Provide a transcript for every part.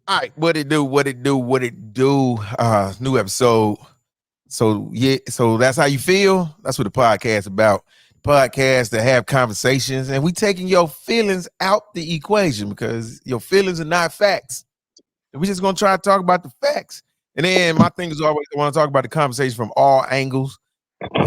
All right, what it do? What it do? What it do? New episode. So yeah, so that's how you feel. That's what the podcast about. Podcast that have conversations, and we taking your feelings out the equation because your feelings are not facts. And we just gonna try to talk about the facts. And then my thing is always I want to talk about the conversation from all angles.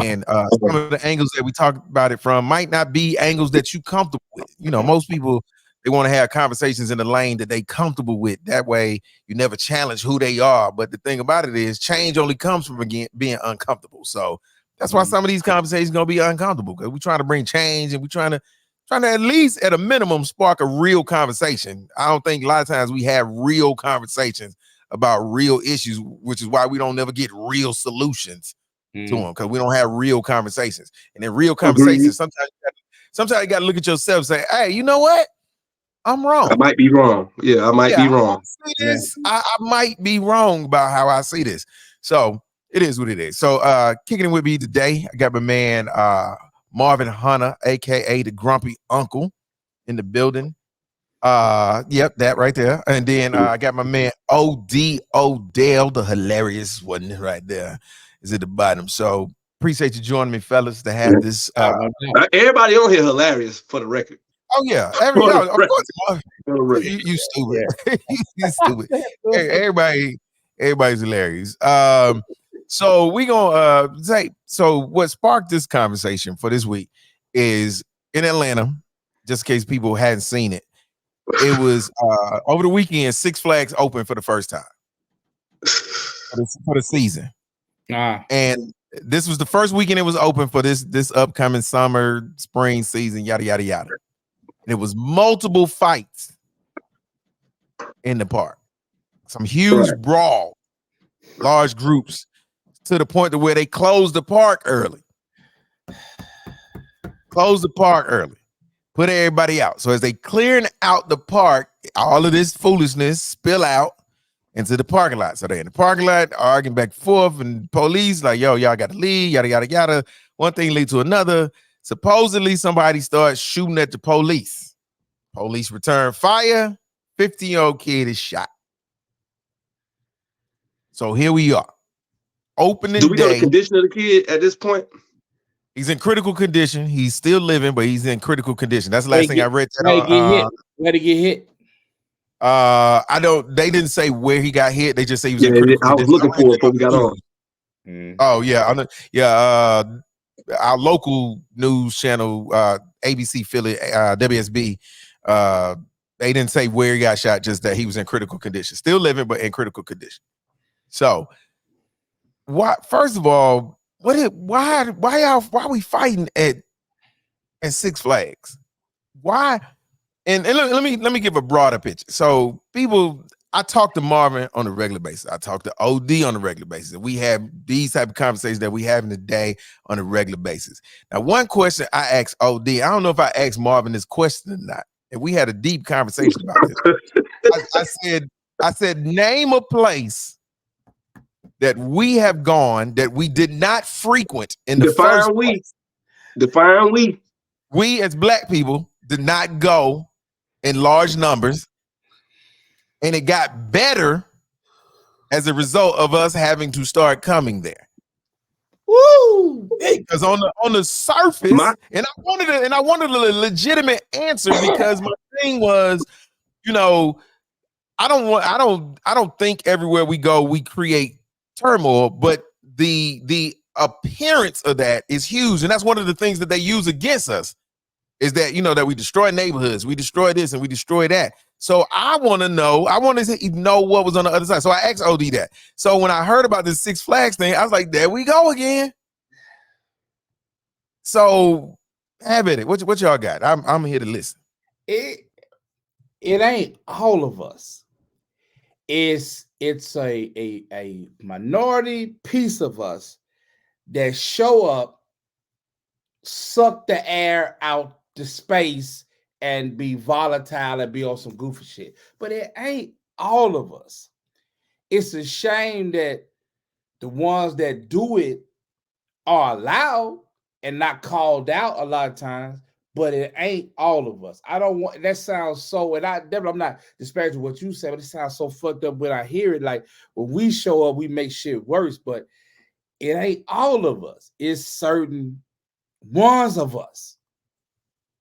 And some of the angles that we talk about it from might not be angles that you comfortable with. You know, most people they want to have conversations in the lane that they comfortable with. That way, you never challenge who they are. But the thing about it is, change only comes from again being uncomfortable. So that's why some of these conversations gonna be uncomfortable because we're trying to bring change and we're trying to at least at a minimum spark a real conversation. I don't think a lot of times we have real conversations about real issues, which is why we don't never get real solutions to them because we don't have real conversations. And in real Agreed. conversations, sometimes you got to look at yourself and say, "Hey, you know what? I'm I wrong. might be wrong. Yeah, I might Yeah, be how I wrong. see Yeah. this, I might be wrong about how I see this." So it is what it is. So kicking it with me today, I got my man Marvin Hunter, aka the Grumpy Uncle, in the building. Yep, that right there. And then I got my man OD Odell, the hilarious one right there, is at the bottom. So appreciate you joining me, fellas, to have this. Everybody on here hilarious for the record. Oh yeah, For the of record. course, Marvin, For the record. you stupid, Yeah. you stupid. Everybody's hilarious. So we gonna say so. What sparked this conversation for this week is in Atlanta. Just in case people hadn't seen it. It was over the weekend. Six Flags opened for the first time for the season, and this was the first weekend it was open for this upcoming summer, spring season. Yada yada yada. And it was multiple fights in the park. Some huge Right. brawl, large groups to the point to where they closed the park early. Closed the park early. Put everybody out. So as they clearing out the park, all of this foolishness spill out into the parking lot. So they're in the parking lot arguing back and forth, and police like, yo, y'all got to leave, yada, yada, yada. One thing leads to another. Supposedly somebody starts shooting at the police. Police return fire. 15-year-old kid is shot. So here we are. Do Opening we know the day. condition of the kid at this point? He's in critical condition. He's still living, but he's in critical condition. That's the last thing I read. Where to get hit? I don't. They didn't say where he got hit. They just say he was Yeah, in critical I was condition. looking for it before we got on. Oh yeah, yeah. Our local news channel, ABC Philly, WSB. They didn't say where he got shot. Just that he was in critical condition, still living, but in critical condition. So, why? First of all, why are we fighting at Six Flags? Why? And let me give a broader picture. So people, I talk to Marvin on a regular basis. I talk to OD on a regular basis. We have these type of conversations that we have in the day on a regular basis. Now, one question I asked OD, I don't know if I asked Marvin this question or not, and we had a deep conversation about this. I said, name a place that we have gone that we did not frequent in the first place. Define we. We as black people did not go in large numbers, and it got better as a result of us having to start coming there. Woo! Because on the surface, and I wanted a legitimate answer because my thing was, you know, I don't think everywhere we go we create turmoil, but the appearance of that is huge, and that's one of the things that they use against us. Is that, you know, that we destroy neighborhoods, we destroy this and we destroy that. So I want to know what was on the other side. So I asked OD that. So when I heard about this Six Flags thing, I was like, there we go again. So have at it. What y'all got? I'm here to listen. It ain't all of us. It's a minority piece of us that show up, suck the air out the space, and be volatile and be on some goofy shit. But it ain't all of us. It's a shame that the ones that do it are allowed and not called out a lot of times, but it ain't all of us. I don't want that sounds so, and I'm not disparaging what you said, but it sounds so fucked up when I hear it. Like when we show up, we make shit worse, but it ain't all of us. It's certain ones of us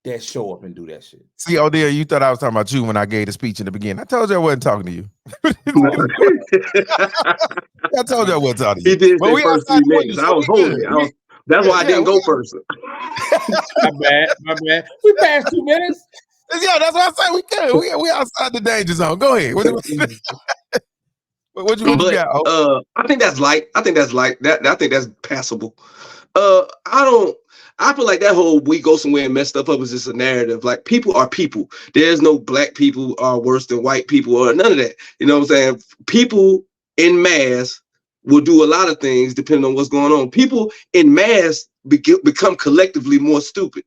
that show up and do that shit. See, Odell, you thought I was talking about you when I gave the speech in the beginning. I told you I wasn't talking to you. I told you I wasn't talking to you. He did But say we first outside 3 the window, minutes. so I was we hungry. good. That's why I didn't go first. My bad. We passed 2 minutes. Yeah, that's what I say. We good. We outside the danger zone. Go ahead. What you got? Oh. I think that's light. I think that's passable. I feel like that whole we go somewhere and mess stuff up is just a narrative. Like people are people. There's no black people are worse than white people or none of that. You know what I'm saying? People in mass will do a lot of things depending on what's going on. People in mass become collectively more stupid.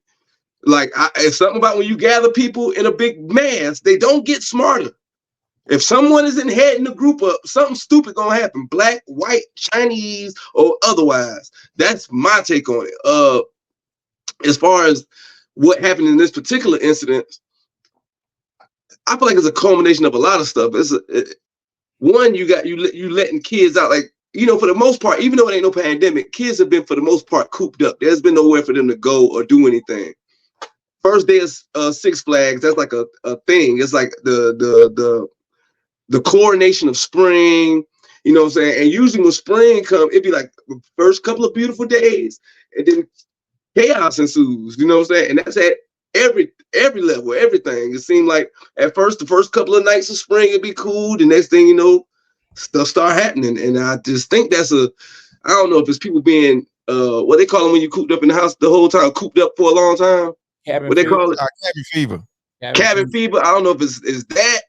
Like it's something about when you gather people in a big mass, they don't get smarter. If someone is in head in the group up, something stupid gonna happen. Black, white, Chinese, or otherwise. That's my take on it. As far as what happened in this particular incident, I feel like it's a culmination of a lot of stuff. One, you letting kids out, like, you know, for the most part, even though it ain't no pandemic, kids have been for the most part cooped up. There's been nowhere for them to go or do anything. First day of Six Flags, that's like a thing. It's like the coronation of spring, you know what I'm saying? And usually when spring comes, it'd be like the first couple of beautiful days, and then chaos ensues, you know what I'm saying? And that's at every level, everything. It seemed like at first, the first couple of nights of spring, it'd be cool. The next thing you know, stuff start happening. And I just think I don't know if it's people being, what they call them when you cooped up in the house the whole time, cooped up for a long time. What they call it? Cabin fever. Cabin fever. I don't know if it's that.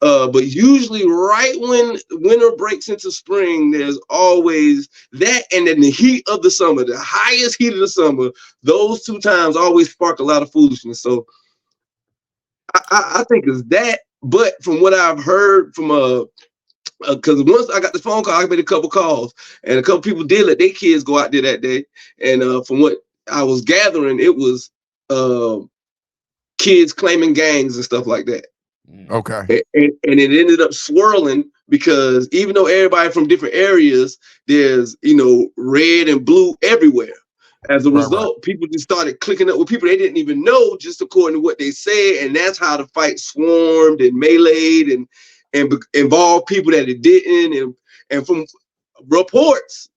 But usually right when winter breaks into spring, there's always that, and then the heat of the summer, the highest heat of the summer, those two times always spark a lot of foolishness. So I think it's that. But from what I've heard from because once I got the phone call, I made a couple calls, and a couple people did let their kids go out there that day. And from what I was gathering, it was kids claiming gangs and stuff like that. Okay. And it ended up swirling because even though everybody from different areas, there's, you know, red and blue everywhere. As a result, people just started clicking up with people they didn't even know, just according to what they said. And that's how the fight swarmed and meleeed and involved people that it didn't. And from reports,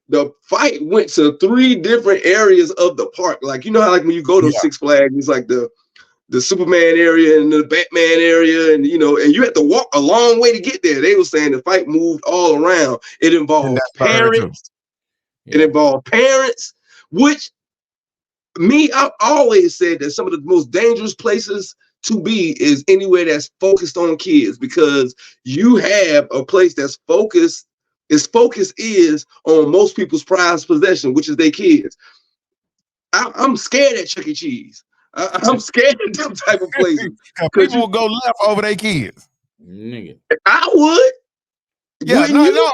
the fight went to 3 different areas of the park. Like, you know how like when you go to Six Flags, it's like the Superman area and the Batman area, and you know, and you had to walk a long way to get there. They were saying the fight moved all around. It involved parents. It involved parents, which I've always said that some of the most dangerous places to be is anywhere that's focused on kids, because you have a place that's focused. Its focus is on most people's prized possession, which is their kids. I'm scared at Chuck E. Cheese. I'm scared of them type of places. People will go left over their kids. Nigga. I would. Yeah, no.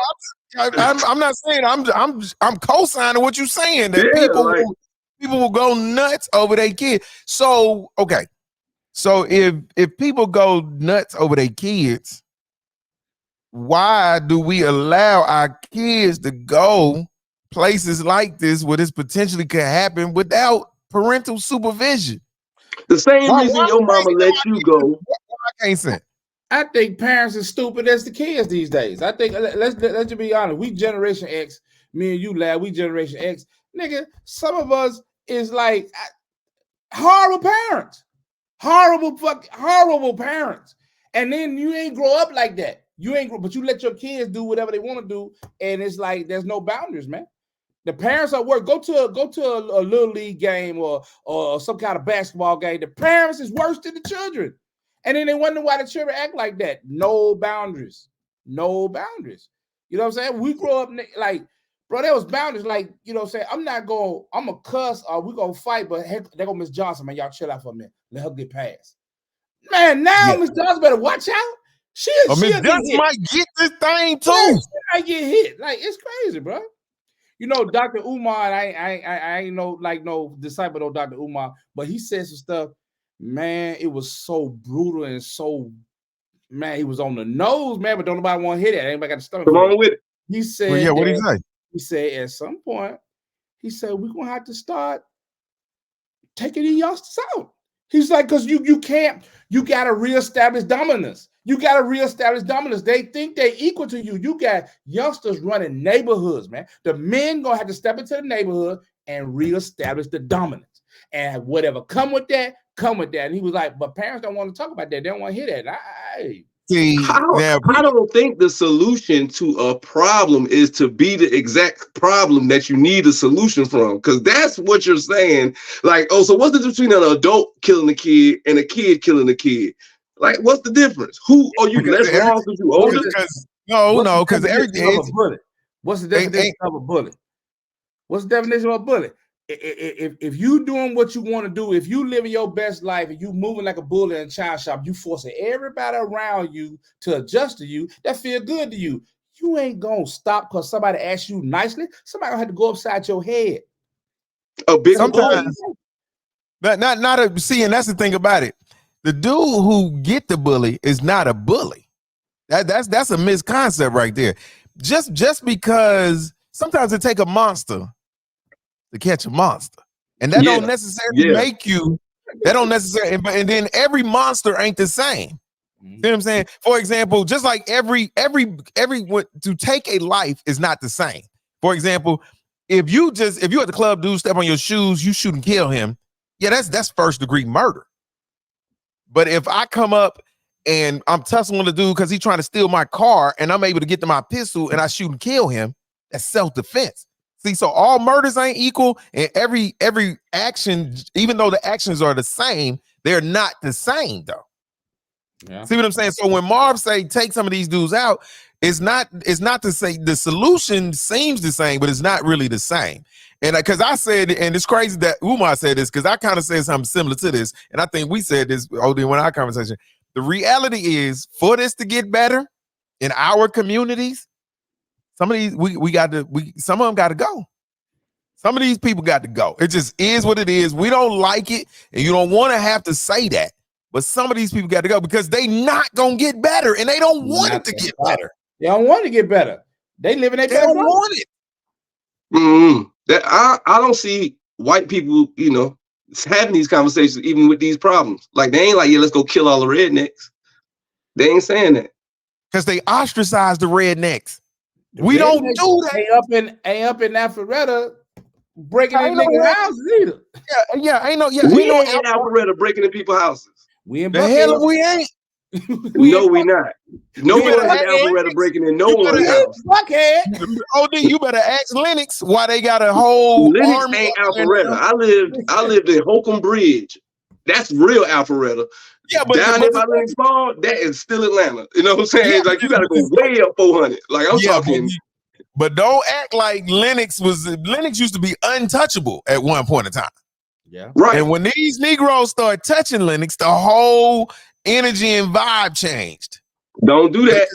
I'm not saying I'm co-signing what you're saying, that people will go nuts over their kids. So okay. So if people go nuts over their kids, why do we allow our kids to go places like this where this potentially could happen without parental supervision? The same reason your mama let you go. I can't say. I think parents are stupid as the kids these days. I think let's just be honest. We Generation X, me and you, lad. We Generation X, nigga. Some of us is like horrible parents, horrible parents. And then you ain't grow up like that. But you let your kids do whatever they want to do, and it's like there's no boundaries, man. The parents at work go to a little league game or some kind of basketball game. The parents is worse than the children, and then they wonder why the children act like that. No boundaries. You know what I'm saying? We grow up like, bro, there was boundaries. Like, you know what I'm saying? I'm a cuss or we gonna fight, but heck, there go Miss Johnson, man. Y'all chill out for a minute. Let her get past. Man, now Miss Johnson better watch out. Miss Johnson might get this thing too. Yeah, she might get hit. Like, it's crazy, bro. You know, Dr. Umar, I ain't no disciple of Dr. Umar, but he said some stuff. Man, it was so brutal and so, man, he was on the nose, man, but don't nobody want to hear that. Anybody got the stomach? Come on with it. He said, well, yeah, what did he say? He said at some point, he said, we're gonna have to start taking the youngsters out. He's like, because you can't, you gotta reestablish dominance. You gotta reestablish dominance. They think they're equal to you. You got youngsters running neighborhoods, man. The men gonna have to step into the neighborhood and reestablish the dominance. And whatever come with that, come with that. And he was like, but parents don't want to talk about that. They don't want to hear that. See, I don't think the solution to a problem is to be the exact problem that you need a solution from, because that's what you're saying. Like, oh, so what's the difference between an adult killing a kid and a kid killing a kid? Like, what's the difference? Who are you less wrong because you older? No, because everything. What's the definition of a bullet? What's the definition of a bullet? If you doing what you want to do, if you living your best life and you moving like a bull in a child shop, you forcing everybody around you to adjust to you, that feel good to you. You ain't gonna stop because somebody asked you nicely. Somebody gonna have to go upside your head. A big sometimes, not see, and that's the thing about it. The dude who get the bully is not a bully. That's a misconcept right there. Just because sometimes it take a monster to catch a monster, and that don't necessarily make you. That don't necessarily, and then every monster ain't the same. You know what I'm saying? For example, just like every to take a life is not the same. For example, if you at the club, dude step on your shoes, you shoot and kill him. Yeah, that's first degree murder. But if I come up and I'm tussling with a dude because he's trying to steal my car, and I'm able to get to my pistol and I shoot and kill him, that's self-defense. See, so all murders ain't equal, and every action, even though the actions are the same, they're not the same though. Yeah. See what I'm saying? So when Marv say take some of these dudes out, it's not to say the solution seems the same, but it's not really the same. And because I said, and it's crazy that Umar said this, because I kind of said something similar to this, and I think we said this OD in our conversation. The reality is, for this to get better in our communities, some of these some of them got to go. Some of these people got to go. It just is what it is. We don't like it, and you don't want to have to say that. But some of these people got to go because they not gonna get better, and they don't want it to get better. They don't want to get better. They live in their best life. They don't want it. That I don't see white people, having these conversations even with these problems. Like, they ain't like, yeah, let's go kill all the rednecks. They ain't saying that because they ostracize the rednecks. We don't do that. Ain't up in Alpharetta breaking in niggas' houses either. Yeah, ain't no. Yeah, we ain't in Alpharetta breaking in people's houses. We in the hell we ain't. No, we not. No one in Alpharetta breaking in no one's house. Fuckhead. OD, you better ask Lennox why they got a whole Lennox army. Ain't Alpharetta. I lived in Holcomb Bridge. That's real Alpharetta. Yeah, but down there by Lennox Mall, that is still Atlanta. You know what I'm saying? Yeah, like, you gotta go way up 400. Like, I'm talking. But don't act like Lennox used to be untouchable at one point in time. Yeah. Right. And when these Negroes start touching Lennox, the whole energy and vibe changed. Don't do that.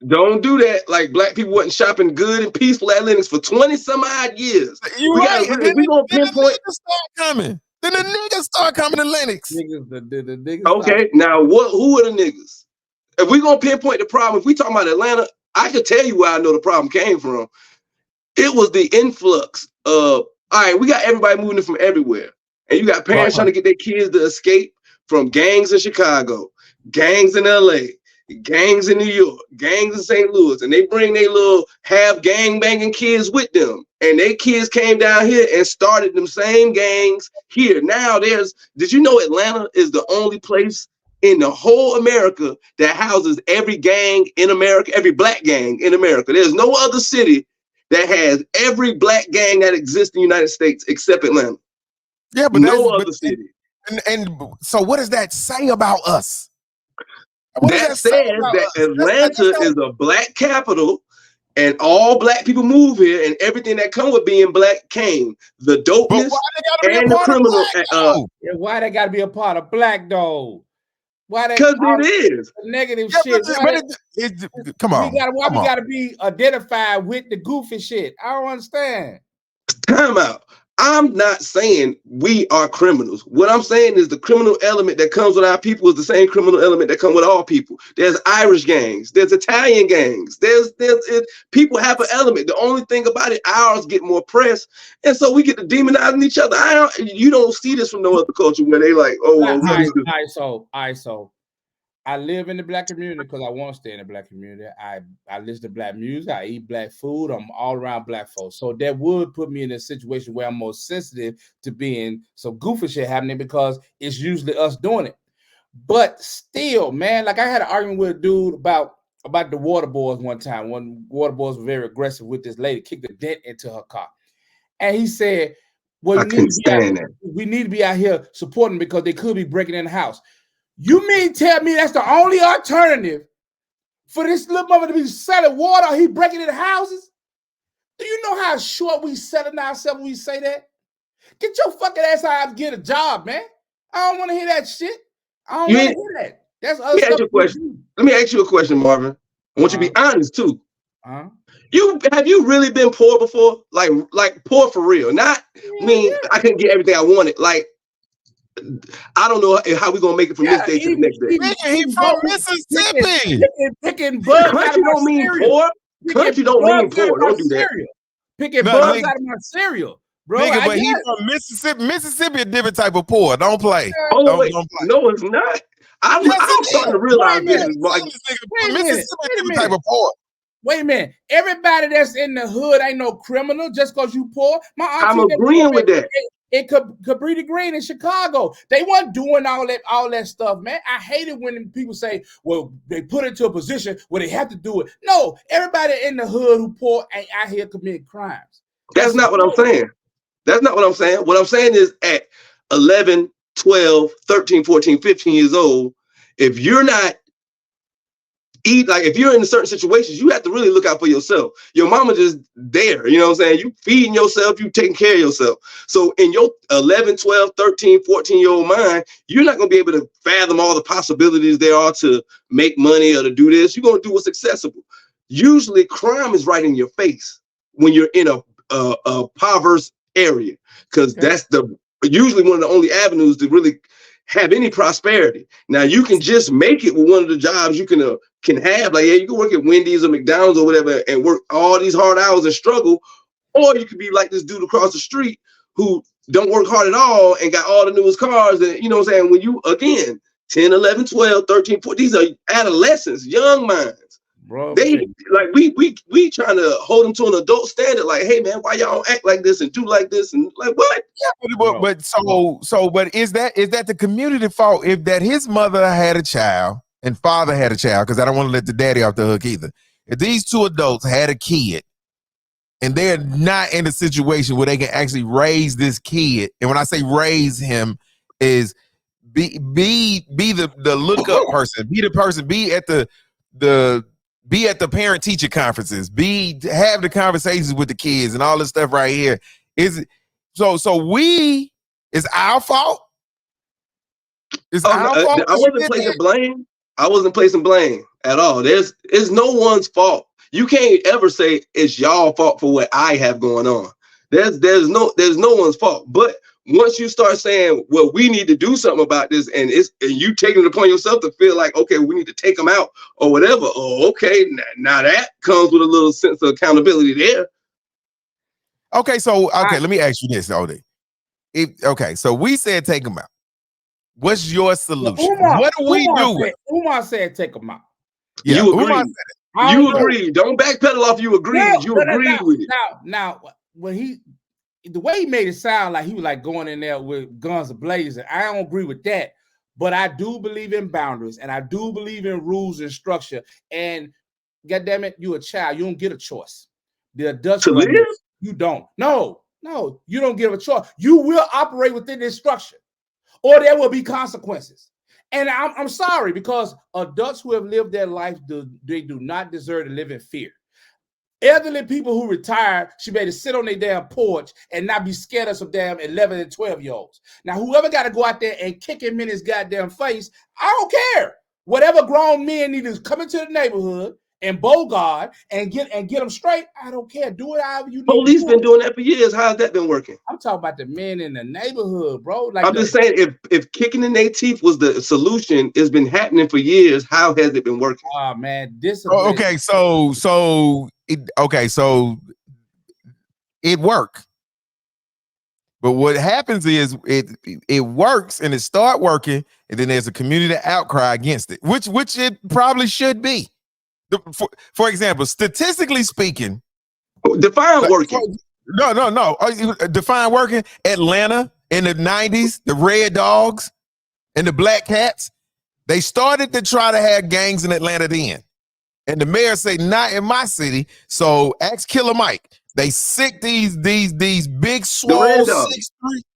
Don't do that. Like, black people wasn't shopping good and peaceful at Lennox for 20 some odd years. We gonna pinpoint. Then the niggas start coming to Lennox. Niggas okay, now who are the niggas? If we gonna pinpoint the problem, if we talking about Atlanta, I can tell you where I know the problem came from. It was the influx of, all right, we got everybody moving from everywhere. And you got parents trying to get their kids to escape from gangs in Chicago, gangs in LA, gangs in New York, gangs in St. Louis, and they bring their little half gang banging kids with them. And their kids came down here and started them same gangs here. Now did you know Atlanta is the only place in the whole America that houses every gang in America, every black gang in America? There's no other city that has every black gang that exists in the United States except Atlanta. Yeah, but no other city. And so what does that say about us? That says that Atlanta is a black capital, and all black people move here, and everything that come with being black came. The dopeness and the criminal. Why they gotta be a part of black though? Why that? Because it is. Negative Yeah, shit. come on. We gotta be identified with the goofy shit? I don't understand. Time out. I'm not saying we are criminals. What I'm saying is the criminal element that comes with our people is the same criminal element that comes with all people. There's Irish gangs, there's Italian gangs, people have an element. The only thing about it, ours get more press, and so we get to demonizing each other. You don't see this from no other culture where they like, oh, well, we do this. All right, so I live in the black community because I want to stay in the black community. I listen to black music. I eat black food. I'm all around black folks. So that would put me in a situation where I'm more sensitive to being some goofy shit happening because it's usually us doing it. But still, man, like I had an argument with a dude about the water boys one time. When water boys were very aggressive with this lady, kicked a dent into her car. And he said, well, we need to be out here supporting because they could be breaking in the house. You mean tell me that's the only alternative for this little mother to be selling water? He breaking into houses? Do you know how short we selling ourselves when we say that? Get your fucking ass out and get a job, man. I don't want to hear that shit. I don't want to hear that. That's other stuff. Let me ask you a question, Marvin. I want you to be honest too. Have you really been poor before? Like poor for real? Not I couldn't get everything I wanted. Like, I don't know how we're gonna make it from this day to the next day. He's from Mississippi. Picking bugs out of my cereal. Country don't mean poor. Don't do that. Picking bugs out of my cereal, bro. But he's from Mississippi. Mississippi a different type of poor. Don't play. Don't play. No, it's not. I'm starting to realize this is like Mississippi a different type of poor. Wait a minute. Everybody that's in the hood ain't no criminal just because you poor. I'm agreeing with that. It Cabrini Green in Chicago. They weren't doing all that stuff, man. I hate it when people say, well, they put it to a position where they have to do it. No, everybody in the hood who poor ain't out here committing crimes. That's not what I'm saying. That's not what I'm saying. What I'm saying is at 11, 12, 13, 14, 15 years old, if you're not if you're in certain situations, you have to really look out for yourself. Your mama just there, you know what I'm saying? You feeding yourself, you taking care of yourself. So in your 11, 12, 13, 14-year-old mind, you're not going to be able to fathom all the possibilities there are to make money or to do this. You're going to do what's accessible. Usually crime is right in your face when you're in a impoverished area, because that's usually one of the only avenues to really have any prosperity. Now you can just make it with one of the jobs you can have. Like, you can work at Wendy's or McDonald's or whatever and work all these hard hours and struggle, or you could be like this dude across the street who don't work hard at all and got all the newest cars. And you know what I'm saying? When you, again, 10, 11, 12, 13, 14, these are adolescents, young minds. Bro, we trying to hold them to an adult standard. Like, hey man, why y'all don't act like this and do like this and like what? Yeah, but is that the community fault if that his mother had a child and father had a child? Because I don't want to let the daddy off the hook either. If these two adults had a kid and they're not in a situation where they can actually raise this kid, and when I say raise him, is be the look up person, be the person, be at the parent teacher conferences, have the conversations with the kids and all this stuff right here. Is it so it's our fault? It's our fault. I wasn't placing blame. I wasn't placing blame at all. It's no one's fault. You can't ever say it's y'all fault for what I have going on. There's no one's fault. But once you start saying, well, we need to do something about this, and you taking it upon yourself to feel like, okay, we need to take them out or whatever. Oh, okay, now that comes with a little sense of accountability there. Okay, let me ask you this, OD. So we said take them out. What's your solution? What do we do? Umar said take them out. Yeah, you agree. You agree. Don't backpedal off. You agree. You agreed with it. Now, when the way he made it sound like he was like going in there with guns blazing, I don't agree with that. But I do believe in boundaries, and I do believe in rules and structure. And goddamn it, you a child. You don't get a choice. The adults, you don't. No, you don't get a choice. You will operate within this structure, or there will be consequences. And I'm sorry, because adults who have lived their life, they do not deserve to live in fear. Elderly people who retired should be able to sit on their damn porch and not be scared of some damn 11 and 12-year-olds. Now, whoever got to go out there and kick him in his goddamn face, I don't care. Whatever grown men need to come into the neighborhood and bogard and get them straight, I don't care. Do it however you need. Police been doing that for years. How's that been working? I'm talking about the men in the neighborhood, bro. Like I'm just saying, if kicking in their teeth was the solution, it's been happening for years. How has it been working? Oh man, okay, so it worked. But what happens is it works and it start working, and then there's a community outcry against it, which it probably should be. For example, statistically speaking, define working. No. Define working. Atlanta in the 90s, the Red Dogs and the Black Cats, they started to try to have gangs in Atlanta then. And the mayor said, not in my city. So ask Killer Mike. They sick these big swole 6'3".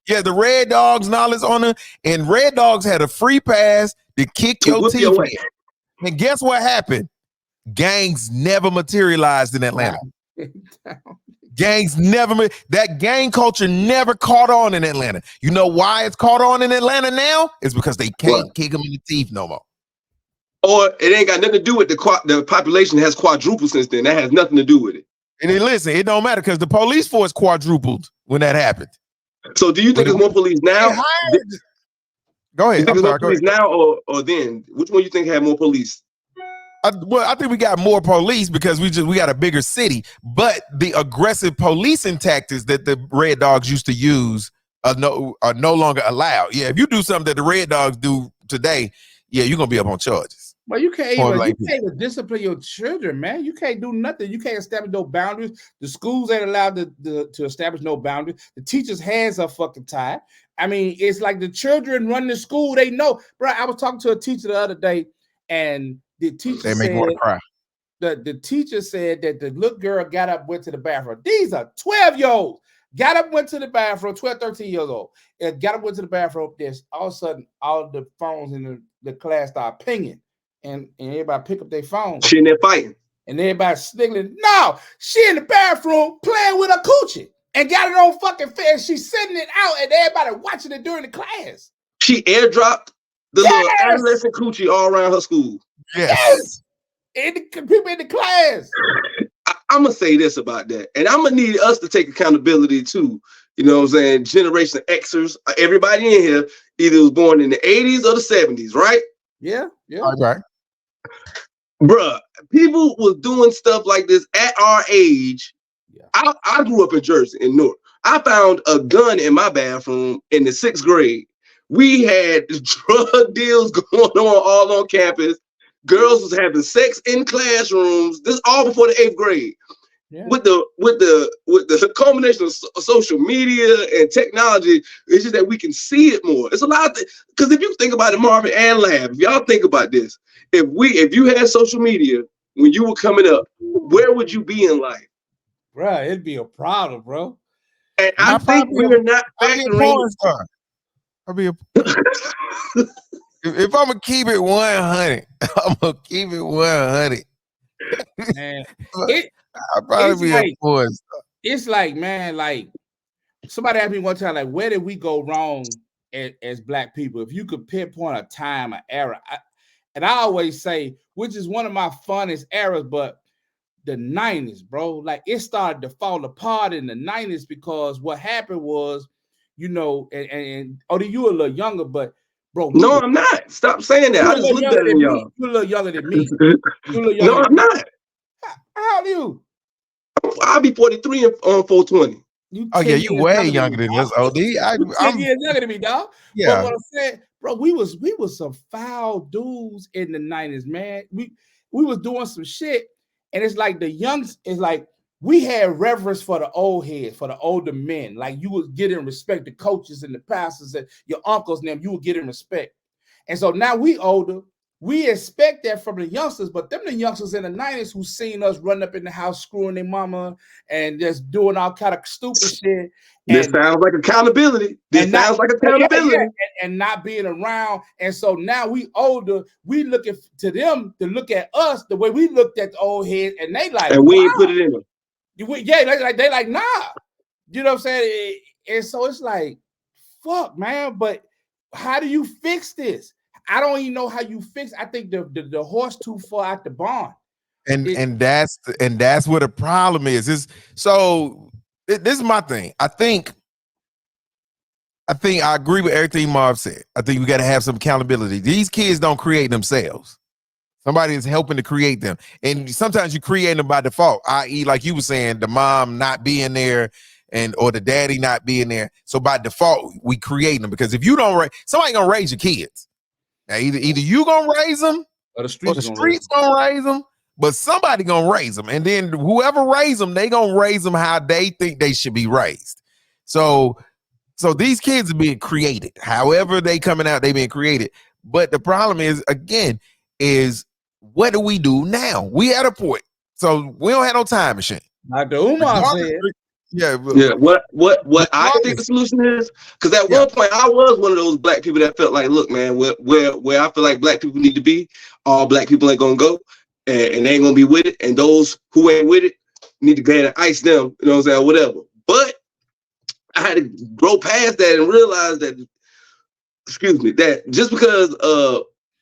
Yeah, the Red Dogs and all this on them. And Red Dogs had a free pass to kick your teeth in. And guess what happened? Gangs never materialized in Atlanta. Gangs that gang culture never caught on in Atlanta. You know why it's caught on in Atlanta now? It's because they can't kick them in the teeth no more. Or it ain't got nothing to do with the population has quadrupled since then. That has nothing to do with it. And then listen, it don't matter because the police force quadrupled when that happened. So do you think there's more police now? Go ahead. You think there's more police now or then? Which one you think had more police? I think we got more police because we got a bigger city, but the aggressive policing tactics that the Red Dogs used to use are no longer allowed. Yeah, if you do something that the Red Dogs do today, yeah, you're gonna be up on charges. Well, you can't even discipline your children, man. You can't do nothing. You can't establish no boundaries. The schools ain't allowed to establish no boundaries. The teachers' hands are fucking tied. I mean, it's like the children run the school. They know, bro. I was talking to a teacher the other day, and the teacher the teacher said that the little girl got up, went to the bathroom. These are 12-year-olds. Got up, went to the bathroom, 12, 13 years old. And got up, went to the bathroom. There's all of a sudden, all the phones in the class start pinging. And everybody pick up their phone. She in there fighting. And everybody sniggling. No, she in the bathroom playing with her coochie. And got it on fucking face. She's sending it out and everybody watching it during the class. She airdropped the little adolescent coochie all around her school. Yes. And the people in the class. I'm going to say this about that. And I'm going to need us to take accountability too. You know what I'm saying? Generation Xers, everybody in here either was born in the 80s or the 70s, right? Yeah. All right. Bruh, people was doing stuff like this at our age. Yeah. I grew up in Jersey, in Newark. I found a gun in my bathroom in the 6th grade. We had drug deals going on all on campus. Girls was having sex in classrooms. This all before the 8th grade. Yeah. With the combination of social media and technology, it's just that we can see it more. It's a lot of because if you think about it, Marvin and Lab, if y'all think about this, if you had social media when you were coming up, where would you be in life? Bro, it'd be a problem, bro. And I think we're not factoring. I'll be a if I'm gonna keep it 100, I'm gonna keep it 100. Man, I'll probably be a porn star. It's like, man, like somebody asked me one time, like, where did we go wrong as Black people? If you could pinpoint a time, an era, and I always say, which is one of my funnest eras, but the 90s, bro, like it started to fall apart in the 90s because what happened was, you know, and OD, you a little younger, but bro, no, I'm not. Stop saying that. I just look better than y'all. You're a little younger than me. No, I'm not. How old are you? I'll be 43 on 420. Oh yeah, you way younger than us, OD. I'm years younger than me, dog. Yeah. But what I'm saying, bro, we was some foul dudes in the 90s, man. We was doing some shit, and it's like it's like we had reverence for the old heads, for the older men. Like you was getting respect, the coaches and the pastors and your uncles and them, you were getting respect. And so now we older, we expect that from the youngsters, but them the youngsters in the 90s who seen us run up in the house screwing their mama and just doing all kind of stupid shit. This sounds like accountability. This sounds like accountability. And not being around. And so now we older, we looking to them to look at us the way we looked at the old heads, and they like, and we ain't put it in them. They like, nah. You know what I'm saying? And so it's like, fuck, man. But how do you fix this? I don't even know how you fix. I think the horse too far out the barn. And that's what the problem is. This is my thing. I think I agree with everything Marv said. I think we got to have some accountability. These kids don't create themselves. Somebody is helping to create them. And sometimes you create them by default, i.e., like you were saying, the mom not being there or the daddy not being there. So by default, we create them, because if you don't somebody gonna raise your kids. Now either you gonna raise them or the streets gonna raise them, but somebody gonna raise them. And then whoever raised them, they gonna raise them how they think they should be raised. So these kids are being created. However they coming out, they being created. But the problem is, again, what do we do now? We at a point. So we don't have no time machine. Like the Umar said. Yeah. What I think the solution is, because at one point I was one of those black people that felt like, look, man, where I feel like black people need to be, all black people ain't gonna go, and they ain't gonna be with it. And those who ain't with it need to go ahead and ice them, you know what I'm saying, whatever. But I had to grow past that and realize that, that just because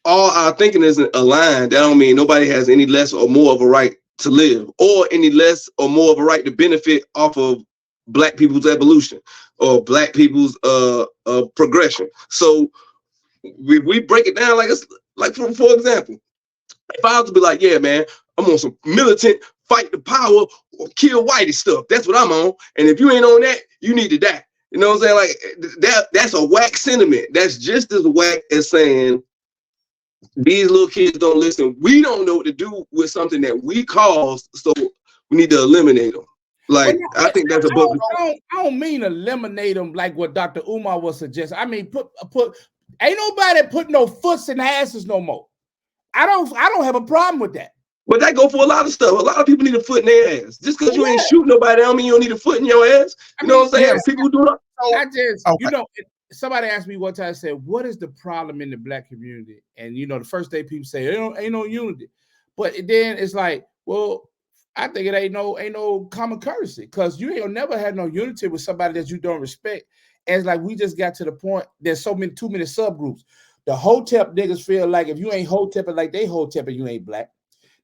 all our thinking isn't aligned, that don't mean nobody has any less or more of a right to live, or any less or more of a right to benefit off of black people's evolution or black people's progression. So we break it down like it's like, for example, if I was to be like, yeah, man, I'm on some militant fight the power or kill whitey stuff. That's what I'm on. And if you ain't on that, you need to die. You know what I'm saying? Like that's a whack sentiment. That's just as whack as saying these little kids don't listen. We don't know what to do with something that we caused, so we need to eliminate them. Like, I think that's I don't mean eliminate them like what Dr. Umar was suggesting. I mean, put ain't nobody put no foots in asses no more. I don't have a problem with that. But that go for a lot of stuff. A lot of people need a foot in their ass. Just because you ain't shooting nobody, I don't mean you don't need a foot in your ass. You know what I'm saying? Yes. People do it. I just, somebody asked me one time, said, what is the problem in the black community? And, the first day people say, ain't no unity. But then it's like, well, I think it ain't no common courtesy, because you ain't never had no unity with somebody that you don't respect. And it's like, we just got to the point, there's too many subgroups. The Hotep niggas feel like if you ain't Hotep like they Hotep, you ain't black.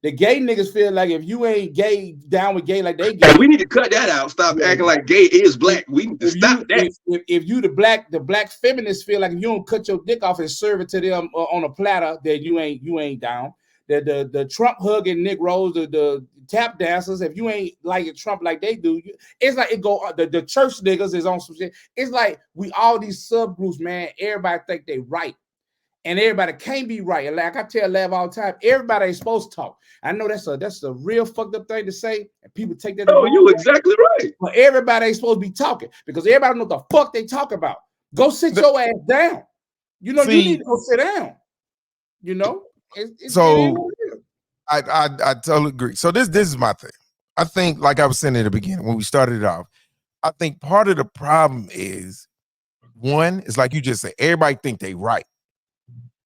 The gay niggas feel like if you ain't gay, down with gay like they gay. Yeah, we need to cut that out. Stop acting like gay is black. We need to stop that. If you the black feminists feel like if you don't cut your dick off and serve it to them on a platter, that you ain't down. The Trump hugging Negroes, the tap dancers, if you ain't like Trump like they do, it's like it go. The church niggas is on some shit. It's like we all these subgroups, man. Everybody think they right. And everybody can't be right. And like I tell Lav all the time, everybody ain't supposed to talk. I know that's a real fucked up thing to say, and people take that. Oh, you exactly right. But everybody ain't supposed to be talking, because everybody know what the fuck they talk about. Go sit your ass down. You need to go sit down. I totally agree. So this is my thing. I think, like I was saying in the beginning when we started it off, I think part of the problem is, one, is like you just said, everybody think they right,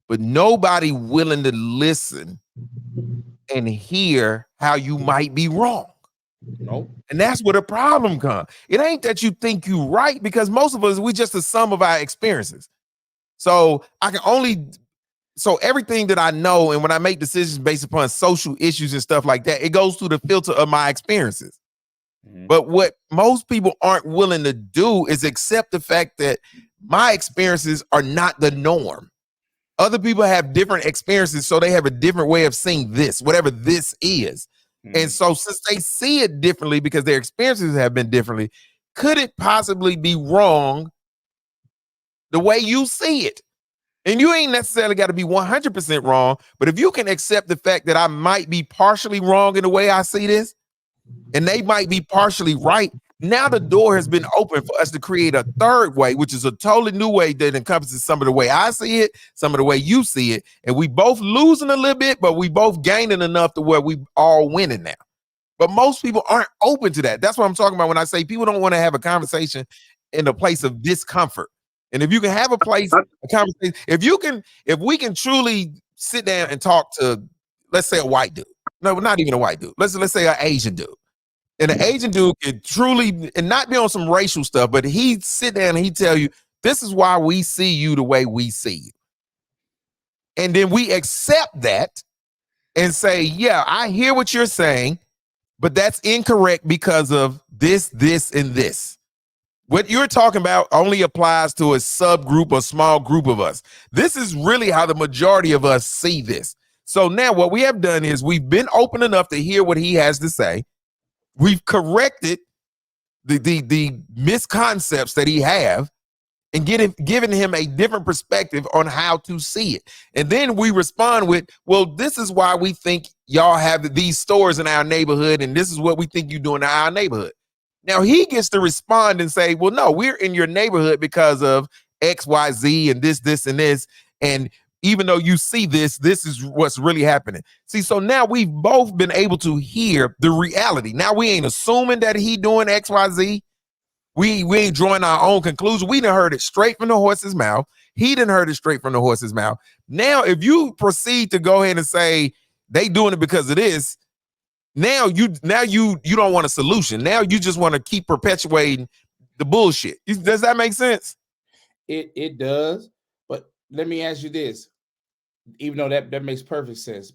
but nobody willing to listen and hear how you might be wrong. Nope. And that's where the problem comes. It ain't that you think you right, because most of us, we just the sum of our experiences. So everything that I know, and when I make decisions based upon social issues and stuff like that, it goes through the filter of my experiences. Mm-hmm. But what most people aren't willing to do is accept the fact that my experiences are not the norm. Other people have different experiences, so they have a different way of seeing this, whatever this is. Mm-hmm. And so since they see it differently because their experiences have been differently, could it possibly be wrong the way you see it? And you ain't necessarily got to be 100% wrong, but if you can accept the fact that I might be partially wrong in the way I see this, and they might be partially right, now the door has been open for us to create a third way, which is a totally new way that encompasses some of the way I see it, some of the way you see it, and we both losing a little bit, but we both gaining enough to where we all winning now. But most people aren't open to that. That's what I'm talking about when I say people don't want to have a conversation in a place of discomfort. And if you can have a conversation, if we can truly sit down and talk to, let's say, a white dude. No, not even a white dude. Let's say an Asian dude. And the Asian dude could truly, and not be on some racial stuff, but he'd sit down and he'd tell you, this is why we see you the way we see you. And then we accept that and say, yeah, I hear what you're saying, but that's incorrect because of this, this, and this. What you're talking about only applies to a subgroup or small group of us. This is really how the majority of us see this. So now what we have done is we've been open enough to hear what he has to say. We've corrected the misconcepts that he have and given him a different perspective on how to see it. And then we respond with, well, this is why we think y'all have these stores in our neighborhood, and this is what we think you're doing in our neighborhood. Now he gets to respond and say, well, no, we're in your neighborhood because of X, Y, Z, and this, and this. And even though you see this, this is what's really happening. See, so now we've both been able to hear the reality. Now we ain't assuming that he doing X, Y, Z. We ain't drawing our own conclusion. We done heard it straight from the horse's mouth. He done heard it straight from the horse's mouth. Now, if you proceed to go ahead and say they doing it because of this, now you don't want a solution. Now you just want to keep perpetuating the bullshit. Does that make sense? It does. But let me ask you this, even though that makes perfect sense.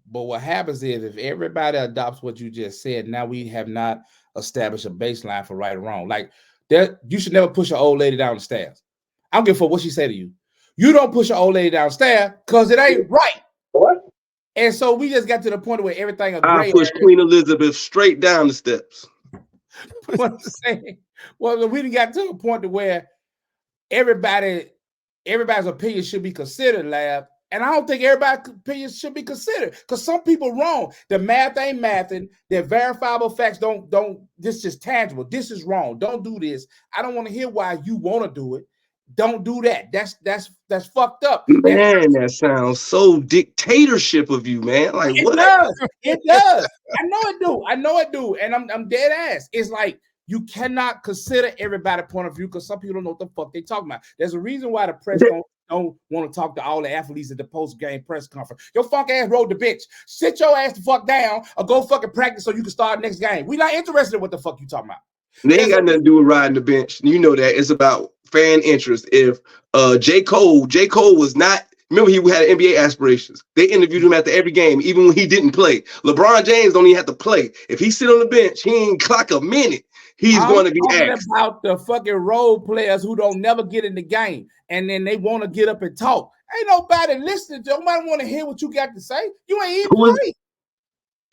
But what happens is if everybody adopts what you just said, now we have not established a baseline for right or wrong. Like that, you should never push an old lady down the stairs. I don't give a fuck what she say to you. You don't push an old lady down the stairs because it ain't right. What? And so we just got to the point where everything. I pushed Queen Elizabeth straight down the steps. What I'm saying? Well, we got to a point to where everybody's opinion should be considered, Lab. And I don't think everybody's opinion should be considered because some people wrong. The math ain't mathing. The verifiable facts don't. This is tangible. This is wrong. Don't do this. I don't want to hear why you want to do it. Don't do that. That's fucked up. Man, that sounds so dictatorship of you, man. Like what? It does. I know it do. And I'm dead ass. It's like you cannot consider everybody's point of view because some people don't know what the fuck they talking about. There's a reason why the press don't want to talk to all the athletes at the post-game press conference. Your fuck ass rode the bench. Sit your ass the fuck down or go fucking practice so you can start next game. We not interested in what the fuck you talking about. They ain't got nothing to do with riding the bench. You know that. It's about fan interest. If J. Cole was not, remember he had NBA aspirations. They interviewed him after every game, even when he didn't play. LeBron James don't even have to play. If he sit on the bench, he ain't clock a minute. He's going to be asked. About the fucking role players who don't never get in the game and then they want to get up and talk. Ain't nobody listening to. Nobody want to hear what you got to say. You ain't even play.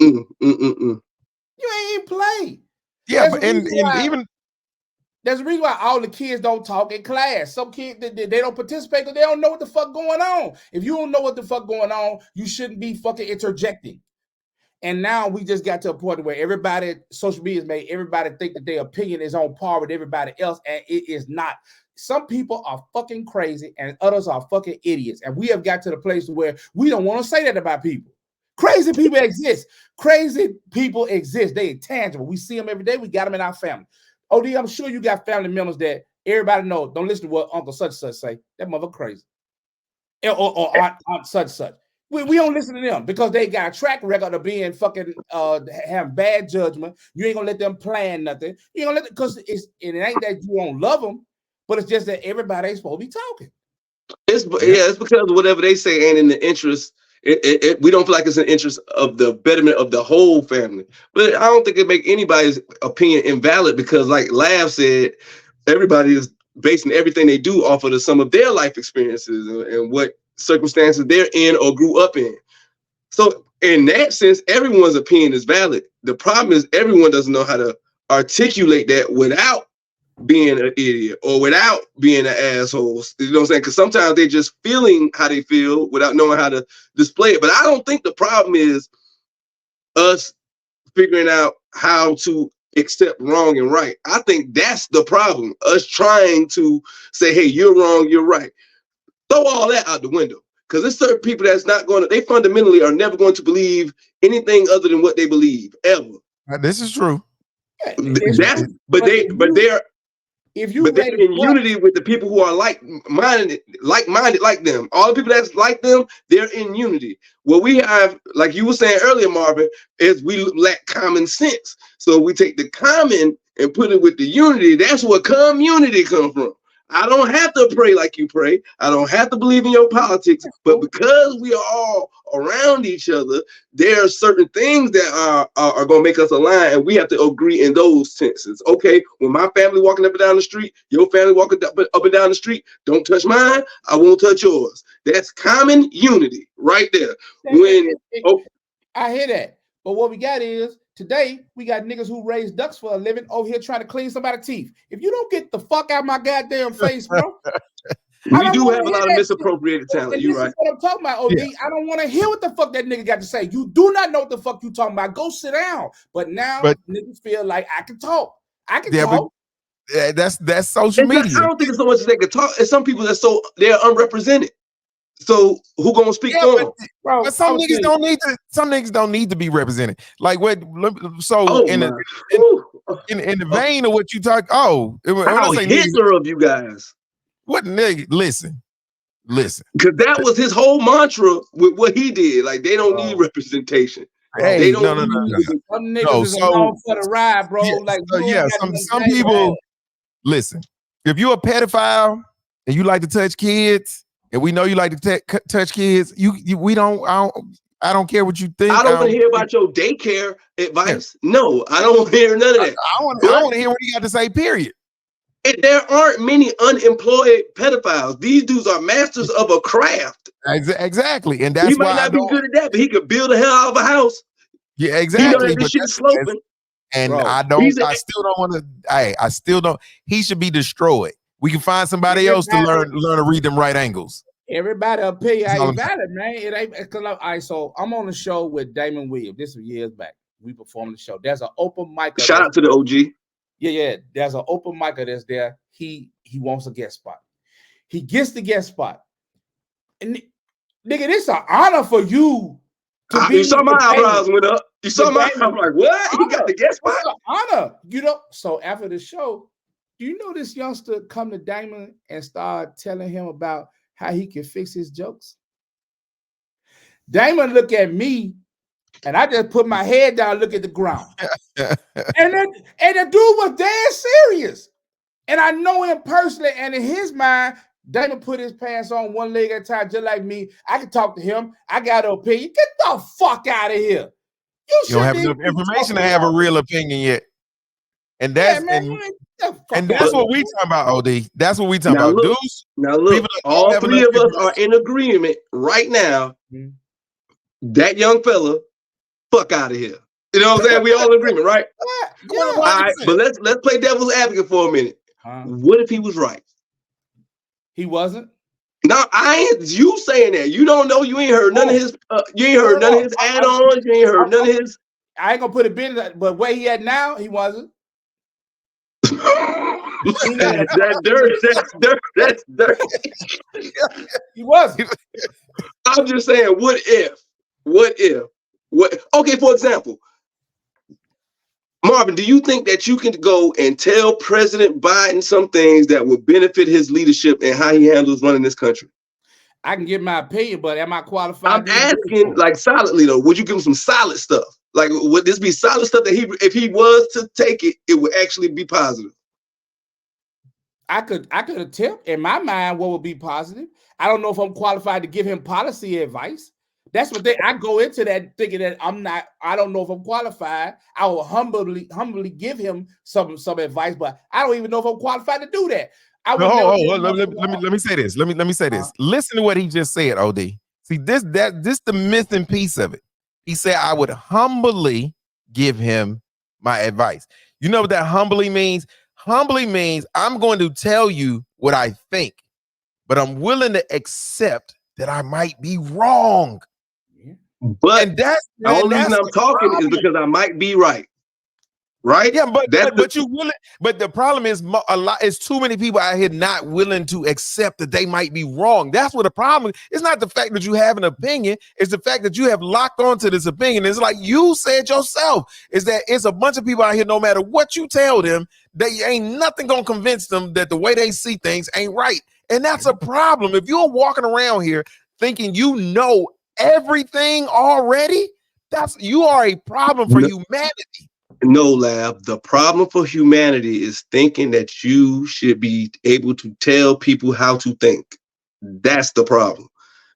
You ain't even play. Yeah, but and even there's a reason why all the kids don't talk in class. Some kids they don't participate because they don't know what the fuck going on. If you don't know what the fuck going on, you shouldn't be fucking interjecting. And now we just got to a point where everybody, social media has made everybody think that their opinion is on par with everybody else, and it is not. Some people are fucking crazy, and others are fucking idiots. And we have got to the place where we don't want to say that about people. Crazy people exist. Crazy people exist. They intangible. We see them every day. We got them in our family. OD, I'm sure you got family members that everybody knows. Don't listen to what Uncle such such say. That mother crazy. Or aunt such such. We don't listen to them because they got a track record of being fucking having bad judgment. You ain't gonna let them plan nothing. You ain't gonna let them because it ain't that you don't love them, but it's just that everybody ain't supposed to be talking. It's because whatever they say ain't in the interest. We don't feel like it's in the interest of the betterment of the whole family. But I don't think it make anybody's opinion invalid because, like Lav said, everybody is basing everything they do off of the sum of their life experiences and what circumstances they're in or grew up in. So in that sense, everyone's opinion is valid. The problem is everyone doesn't know how to articulate that without being an idiot or without being an asshole. You know what I'm saying? Because sometimes they're just feeling how they feel without knowing how to display it. But I don't think the problem is us figuring out how to accept wrong and right. I think that's the problem. Us trying to say, hey, you're wrong, you're right. Throw all that out the window. Because there's certain people that's not going to, they fundamentally are never going to believe anything other than what they believe, ever. This is true. But they're if you but they're ready in unity with the people who are like-minded like them. All the people that's like them, they're in unity. What we have, like you were saying earlier, Marvin, is we lack common sense. So we take the common and put it with the unity. That's where community comes from. I don't have to pray like you pray. I don't have to believe in your politics. But because we are all around each other, there are certain things that are going to make us align, and we have to agree in those senses. Okay, when my family walking up and down the street, your family walking up and down the street, don't touch mine, I won't touch yours. That's common unity right there. I hear that. But what we got is today we got niggas who raise ducks for a living over here trying to clean somebody's teeth. If you don't get the fuck out of my goddamn face, bro. We do have a lot of misappropriated talent. You're right. What I'm talking about, OD. Yeah. I don't want to hear what the fuck that nigga got to say. You do not know what the fuck you talking about. Go sit down. But now niggas feel like I can talk. I can talk. That's social media. I don't think it's so much as they can talk. It's some people they're unrepresented. So who gonna speak for them? But some niggas don't need to. Some niggas don't need to be represented. Like what? So in the vein of what you talk. Oh, when I say Hitler of you guys. What nigga? Listen. Because that was his whole mantra with what he did. Like they don't need representation. Hey, they don't Some niggas is along for the ride, bro. Yeah, like some people. Listen, if you're a pedophile and you like to touch kids. And we know you like to touch kids. I don't care what you think. I don't want to hear about your daycare advice. Yeah. No, I don't want to hear none of that. I want to hear what you got to say, period. And there aren't many unemployed pedophiles. These dudes are masters of a craft. Exactly. And that's he might not be good at that, but he could build a hell out of a house. Yeah, exactly. He know that this shit is sloping. And bro, I still don't want to. I still don't. He should be destroyed. We can find somebody else to learn to read them right angles. Everybody opinion ain't valid, man. It ain't because all right. So I'm on the show with Damon Williams. This was years back. We performed the show. There's an open mic. Shout out to the OG. Yeah. There's an open micer that's there. He wants a guest spot. He gets the guest spot. And nigga, this is an honor for you to be. You saw my eyebrows went up. You saw my. I'm like, what? He got the guest spot. It's an honor. You know. So after the show. Do you know this youngster come to Damon and start telling him about how he can fix his jokes? Damon look at me, and I just put my head down, look at the ground. and the dude was dead serious. And I know him personally, and in his mind, Damon put his pants on one leg at a time, just like me. I can talk to him. I got an opinion. Get the fuck out of here. You don't have enough information to have a real opinion yet. And that's and that's what we talking about, OD. That's what we talking about. Look, now look, all three of us are in agreement right now. Mm-hmm. That young fella, fuck out of here. You know what I'm saying? We all in agreement, right? Yeah. All right, but let's play devil's advocate for a minute. What if he was right? He wasn't. No, I ain't. You saying that? You don't know. You ain't heard none of his. You ain't heard none of his add-ons. You ain't heard none of his. I ain't gonna put it in, but where he at now, he wasn't. That's dirt. He was. I'm just saying, what if? Okay, for example, Marvin, do you think that you can go and tell President Biden some things that would benefit his leadership and how he handles running this country? I can give my opinion, but am I qualified? I'm asking like solidly though. Would you give him some solid stuff? Like, would this be solid stuff that if he was to take it, it would actually be positive? I could attempt in my mind what would be positive. I don't know if I'm qualified to give him policy advice. That's what I go into that thinking that I don't know if I'm qualified. I will humbly give him some advice, but I don't even know if I'm qualified to do that. Let me say this. Let me say this. Listen to what he just said, OD. See, this the missing piece of it. He said, I would humbly give him my advice. You know what that humbly means? Humbly means I'm going to tell you what I think, but I'm willing to accept that I might be wrong. But the only reason I'm talking is because I might be right. Right? Yeah, but you willing. But the problem is it's too many people out here not willing to accept that they might be wrong. That's what the problem is. It's not the fact that you have an opinion. It's the fact that you have locked onto this opinion. It's like you said yourself, is that it's a bunch of people out here, no matter what you tell them, they ain't nothing gonna convince them that the way they see things ain't right. And that's a problem. If you're walking around here thinking you know everything already, you are a problem for humanity. No, Lab. The problem for humanity is thinking that you should be able to tell people how to think. That's the problem.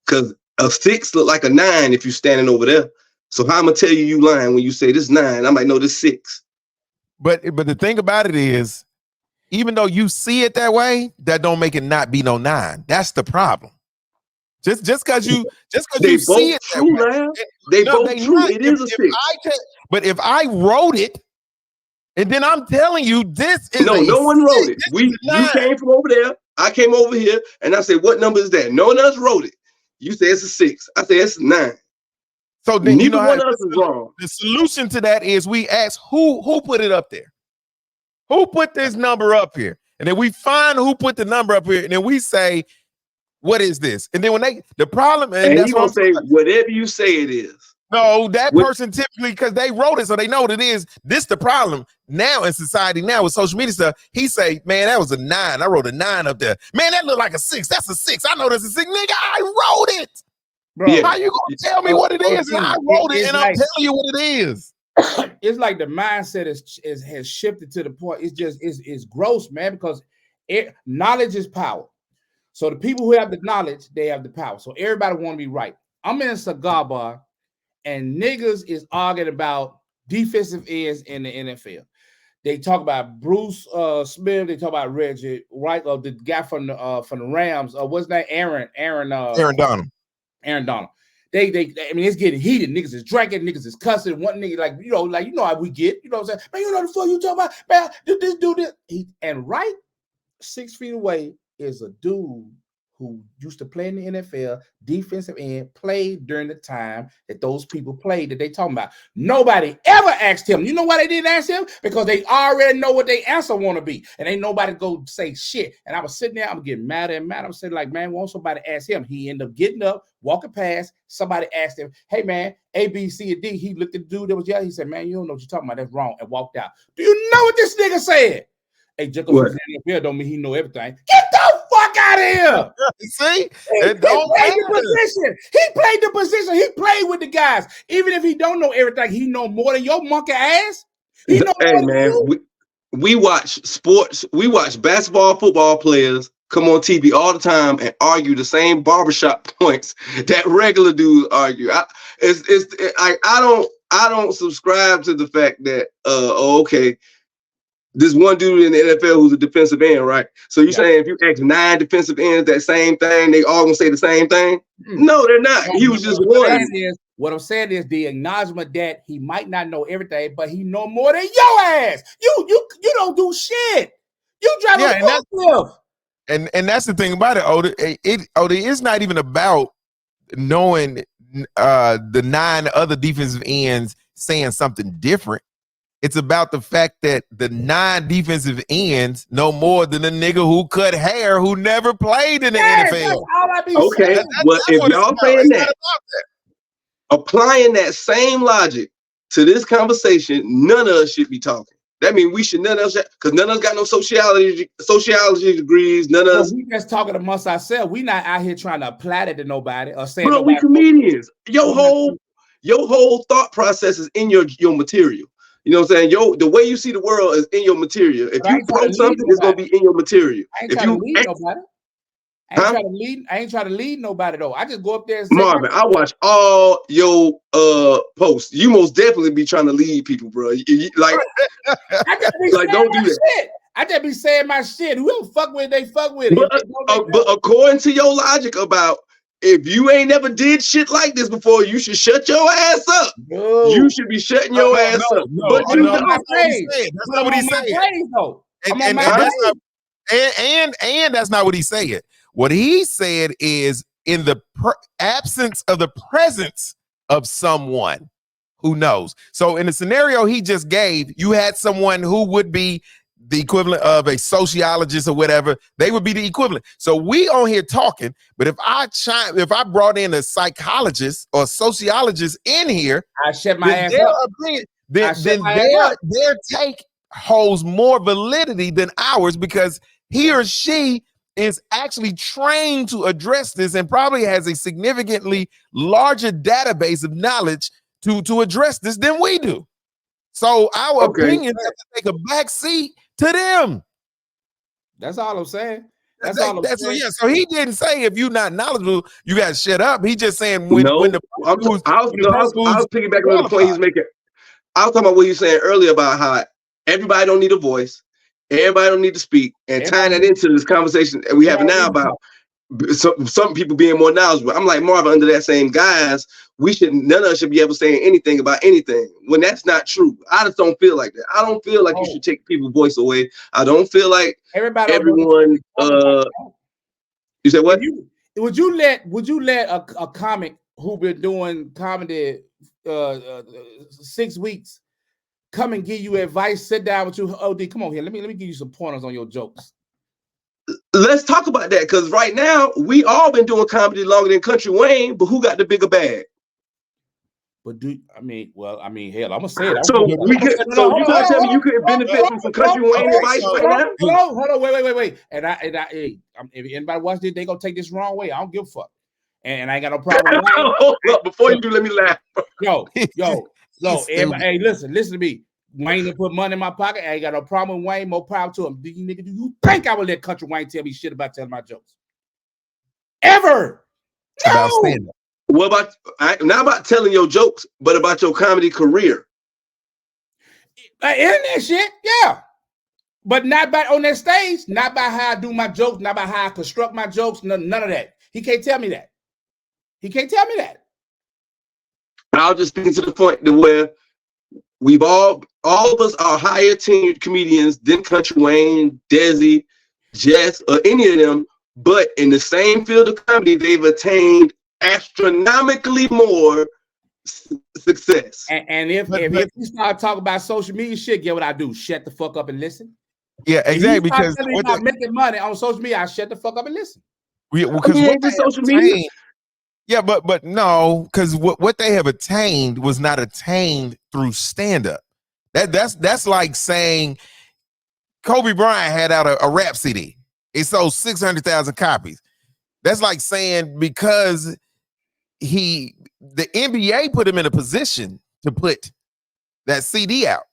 Because a 6 look like a 9 if you're standing over there. So how I'm gonna tell you lying when you say this 9? I'm like, no, this 6. But the thing about it is, even though you see it that way, that don't make it not be no 9. That's the problem. Just because you see it that way, they both true. It is a 6. But if I wrote it, and then I'm telling you this is no one wrote it. You came from over there. I came over here, and I said, what number is that? No one else wrote it. You say it's a 6. I say it's a 9. So then neither one of us is wrong. The solution to that is we ask who put it up there? Who put this number up here? And then we find who put the number up here, and then we say, what is this? And then when the problem, and that's what I'm saying, whatever you say it is. No, that person typically, because they wrote it, so they know what it is. This the problem now in society now with social media stuff. He say, man, that was a 9. I wrote a 9 up there. Man, that looked like a 6. That's a 6. I know that's a 6. Nigga, I wrote it. Bro, how you gonna tell me what it is? And I wrote it, and I'm telling you what it is. It's like the mindset has shifted to the point. It's gross, man, because knowledge is power. So the people who have the knowledge, they have the power. So everybody want to be right. I'm in a cigar bar, and niggas is arguing about defensive ends in the NFL. They talk about Bruce Smith. They talk about Reggie, right? The guy from the Rams. What's that? Aaron Donald. Aaron Donald. I mean, it's getting heated. Niggas is drinking. Niggas is cussing. One nigga, like you know how we get. You know what I'm saying? Man, you know the fuck you talking about? Man, do this. And right 6 feet away is a dude who used to play in the NFL, defensive end, played during the time that those people played that they talking about. Nobody ever asked him. You know why they didn't ask him? Because they already know what their answer want to be. And ain't nobody go say shit. And I was sitting there, I'm getting mad and mad. I'm sitting like, man, won't somebody ask him? He ended up getting up, walking past. Somebody asked him, hey, man, A, B, C, and D. He looked at the dude that was yelling. He said, man, you don't know what you're talking about. That's wrong. And walked out. Do you know what this nigga said? Hey, just because he's in the NFL don't mean he know everything. Get the fuck out of here. See? He played the position. He played the position. He played with the guys. Even if he don't know everything, he know more than your monkey ass. He know hey, man, we watch sports. We watch basketball, football players come on TV all the time and argue the same barbershop points that regular dudes argue. I don't subscribe to the fact that okay, this one dude in the NFL who's a defensive end, right? So you're saying if you ask 9 defensive ends that same thing, they all gonna say the same thing? No, they're not. He was just one. What I'm saying is the acknowledgement that he might not know everything, but he know more than your ass. You don't do shit. You drive a forklift. And that's the thing about it, Oda. It's not even about knowing the 9 other defensive ends saying something different. It's about the fact that the 9 defensive ends know more than a nigga who cut hair who never played in the NFL. That's all I be saying. Well, if y'all saying that, applying that same logic to this conversation, none of us should be talking. That means we should because none of us got no sociology degrees. None of us. We just talking amongst ourselves. We not out here trying to apply that to nobody or say. Bro, we comedians. Your whole thought process is in your material. You know what I'm saying? The way you see the world is in your material. If you quote something, it's gonna be in your material. I ain't trying to lead nobody. I ain't trying to lead nobody though. I just go up there and say, Marvin, I watch all your posts. You most definitely be trying to lead people, bro. Like don't do that. Shit. I just be saying my shit. Whoever fuck with it, they fuck with it. But according to your logic about if you ain't never did shit like this before, you should shut your ass up. No. You should be shutting your ass up. But that's not what he said. And that's not what he said. What he said is in the absence of the presence of someone who knows. So in the scenario he just gave, you had someone who would be the equivalent of a sociologist or whatever. They would be the equivalent. So we on here talking, but if I brought in a psychologist or sociologist in here, I shut my ass up. Then their take holds more validity than ours because he or she is actually trained to address this and probably has a significantly larger database of knowledge to address this than we do. So our opinions have to take a back seat to them. That's all I'm saying. That's all I'm saying. Yeah. So he didn't say if you're not knowledgeable, you got to shut up. He just saying I was piggybacking on the point he's making. I was talking about what he's saying earlier about how everybody don't need a voice, everybody don't need to speak, and tying that into this conversation that we have now about some people being more knowledgeable. I'm like, Marvin, under that same guise, none of us should be able to say anything about anything when that's not true. I just don't feel like that. I don't feel like you should take people's voice away. I don't feel like everyone. You said what? Would you let a comic who been doing comedy 6 weeks come and give you advice? Sit down with you, OD. Come on here. Let me give you some pointers on your jokes. Let's talk about that because right now we all been doing comedy longer than Country Wayne, but who got the bigger bag? But hell, I'm gonna say it. So you gonna tell me you couldn't benefit from some Country Wayne advice right now? Hold on, wait. And if anybody watch this, they gonna take this wrong way. I don't give a fuck, and I ain't got no problem. Hold up, before you do, let me laugh. Yo, hey, listen to me. Wayne done put money in my pocket. I ain't got no problem with Wayne. More power to him. Do you think I would let Country Wayne tell me shit about telling my jokes? Ever? No. About stand-up. What about not about telling your jokes, but about your comedy career? Internet shit, yeah. But not by on that stage, not by how I do my jokes, not by how I construct my jokes, none of that. He can't tell me that. I'll just speak to the point to where we've all of us are higher tenured comedians than Country Wayne, Desi, Jess, or any of them, but in the same field of comedy, they've attained astronomically more success. And if you start talking about social media shit, get what I do? Shut the fuck up and listen. Yeah, exactly. Because I'm making money on social media, I shut the fuck up and listen. Because social media. Yeah, but no, because what they have attained was not attained through stand-up. That's like saying Kobe Bryant had out a rap CD. It sold 600,000 copies. That's like saying because the NBA put him in a position to put that CD out.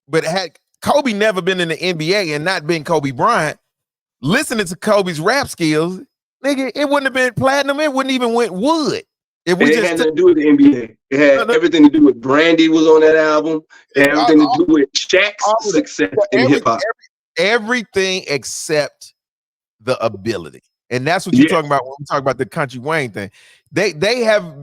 But had Kobe never been in the NBA and not been Kobe Bryant, listening to Kobe's rap skills, nigga, it wouldn't have been platinum. It wouldn't even went wood. It had nothing to do with the NBA. It had everything to do with Brandy was on that album. It had everything to do with Shaq's success in hip hop. Everything except the ability. And that's what you're talking about when we talk about the Country Wayne thing. They have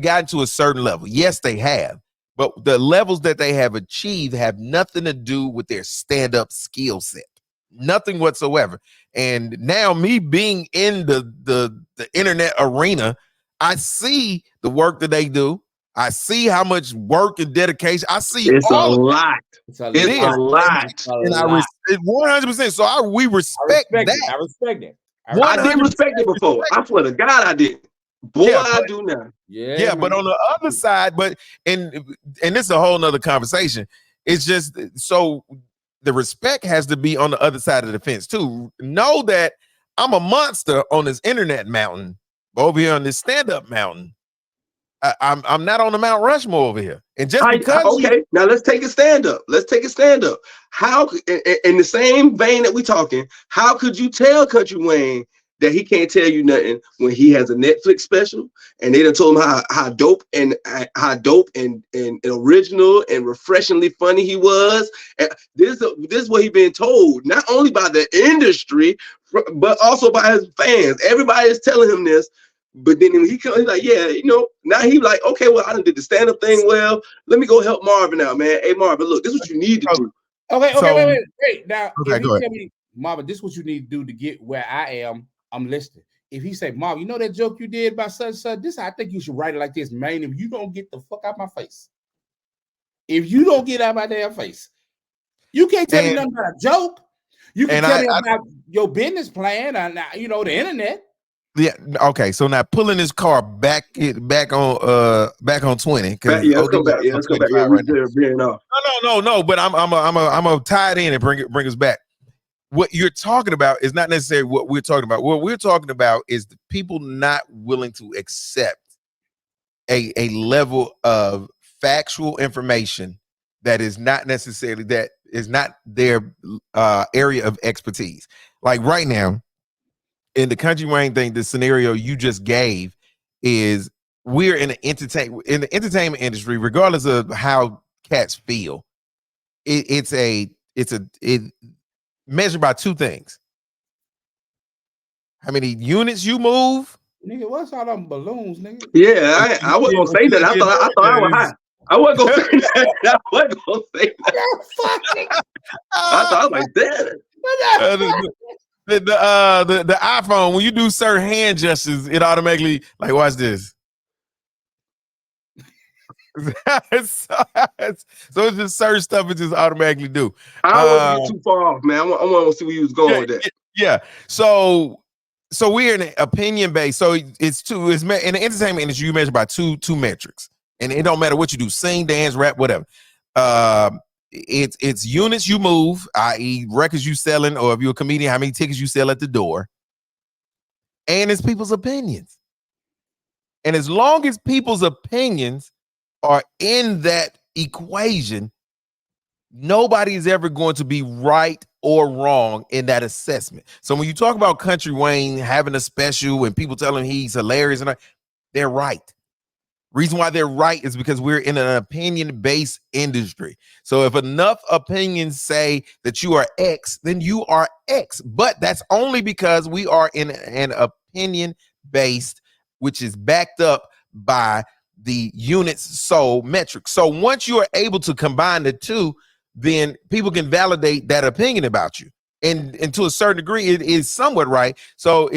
gotten to a certain level. Yes, they have. But the levels that they have achieved have nothing to do with their stand-up skill set. Nothing whatsoever. And now me being in the internet arena, I see the work that they do. I see how much work and dedication. I see it's a lot. It's a lot. And I respect 100%. So we respect that. I respect it. I didn't respect it before. I swear to God, I did. Boy, I do now. Yeah, but on the other side, and this is a whole nother conversation. It's just so the respect has to be on the other side of the fence too. Know that I'm a monster on this internet mountain, but over here on this stand-up mountain, I'm not on the Mount Rushmore over here. And just because now let's take a stand-up. How in the same vein that we talking, how could you tell Country Wayne that he can't tell you nothing when he has a Netflix special and they done told him how dope and original and refreshingly funny he was? And this is what he been told, not only by the industry, but also by his fans. Everybody is telling him this, but then when he's like, now he like, okay, well, I done did the stand-up thing well. Let me go help Marvin out, man. Hey, Marvin, look, this is what you need to do. Okay, wait. Now, if you tell me, Marvin, this is what you need to do to get where I am, I'm listening. If he say, Marvin, you know that joke you did about such and such, this, I think you should write it like this, man. If you don't get the fuck out my face, if you don't get out my damn face, you can't tell me nothing about a joke. You can tell me about your business plan on, the internet. Yeah. Okay. So now pulling this car back on 20 because Yeah, let's OD come back. is Yeah, on let's come back. Yeah, 25 we right now. veering off. No. But I'm gonna tie it in and bring us back. What you're talking about is not necessarily what we're talking about. What we're talking about is the people not willing to accept a level of factual information that is not necessarily that is not their area of expertise. Like right now, in the country Wayne thing, the scenario you just gave is we're in the entertainment industry, regardless of how cats feel. It measured by two things: how many units you move. Nigga, what's all them balloons, nigga? Yeah, I wasn't gonna say that. I thought I was high. I wasn't gonna say that. I wasn't gonna say that. I thought I was like that. The iPhone, when you do certain hand gestures, it automatically like watch this. so it's just certain stuff it just automatically do. I wasn't get too far off, man. I want to see where you was going with that. Yeah. So we're in an opinion based. So it's two. It's in the entertainment industry. You measure by two metrics, and it don't matter what you do: sing, dance, rap, whatever. It's units you move, i.e., records you selling, or if you're a comedian, how many tickets you sell at the door, and it's people's opinions. And as long as people's opinions are in that equation, nobody is ever going to be right or wrong in that assessment. So when you talk about Country Wayne having a special and people telling him he's hilarious, and they're right. Reason why they're right is because we're in an opinion-based industry. So if enough opinions say that you are X, then you are X. But that's only because we are in an opinion-based, which is backed up by the units sold metric. So once you are able to combine the two, then people can validate that opinion about you. And to a certain degree, it is somewhat right. So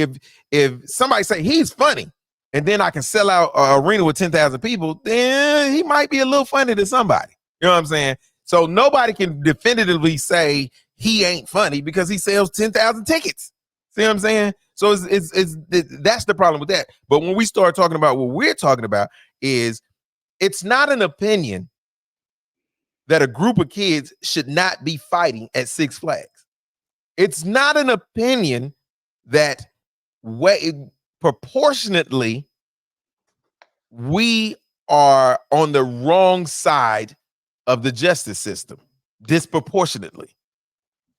if somebody say he's funny, and then I can sell out an arena with 10,000 people, then he might be a little funny to somebody. You know what I'm saying? So nobody can definitively say he ain't funny because he sells 10,000 tickets. See what I'm saying? So that's the problem with that. But when we start talking about what we're talking about is it's not an opinion that a group of kids should not be fighting at Six Flags. It's not an opinion that proportionately we are on the wrong side of the justice system disproportionately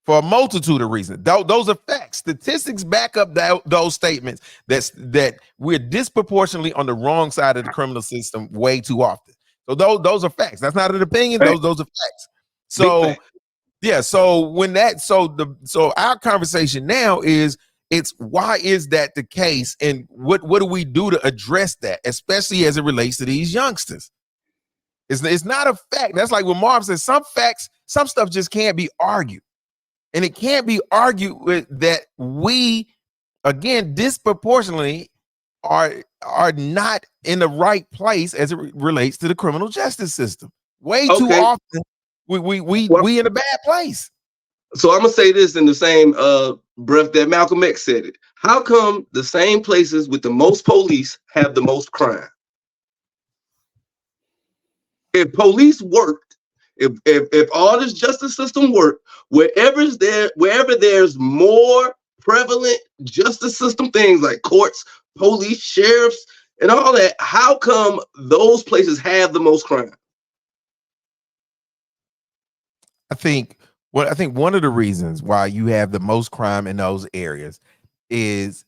for a multitude of reasons. Those are facts. Statistics back up those statements that we're disproportionately on the wrong side of the criminal system way too often. So those are facts. That's not an opinion. Those are facts. So yeah, so our conversation now is it's why is that the case, and what do we do to address that, especially as it relates to these youngsters? It's not a fact. That's like what Marv says. Some facts, some stuff just can't be argued, and it can't be argued with that we, again, disproportionately are not in the right place as it relates to the criminal justice system. Way too often, we in a bad place. So I'm gonna say this in the same breath that Malcolm X said it. How come the same places with the most police have the most crime? If police worked, if all this justice system worked, wherever there's more prevalent justice system things like courts, police, sheriffs, and all that, how come those places have the most crime? I think one of the reasons why you have the most crime in those areas is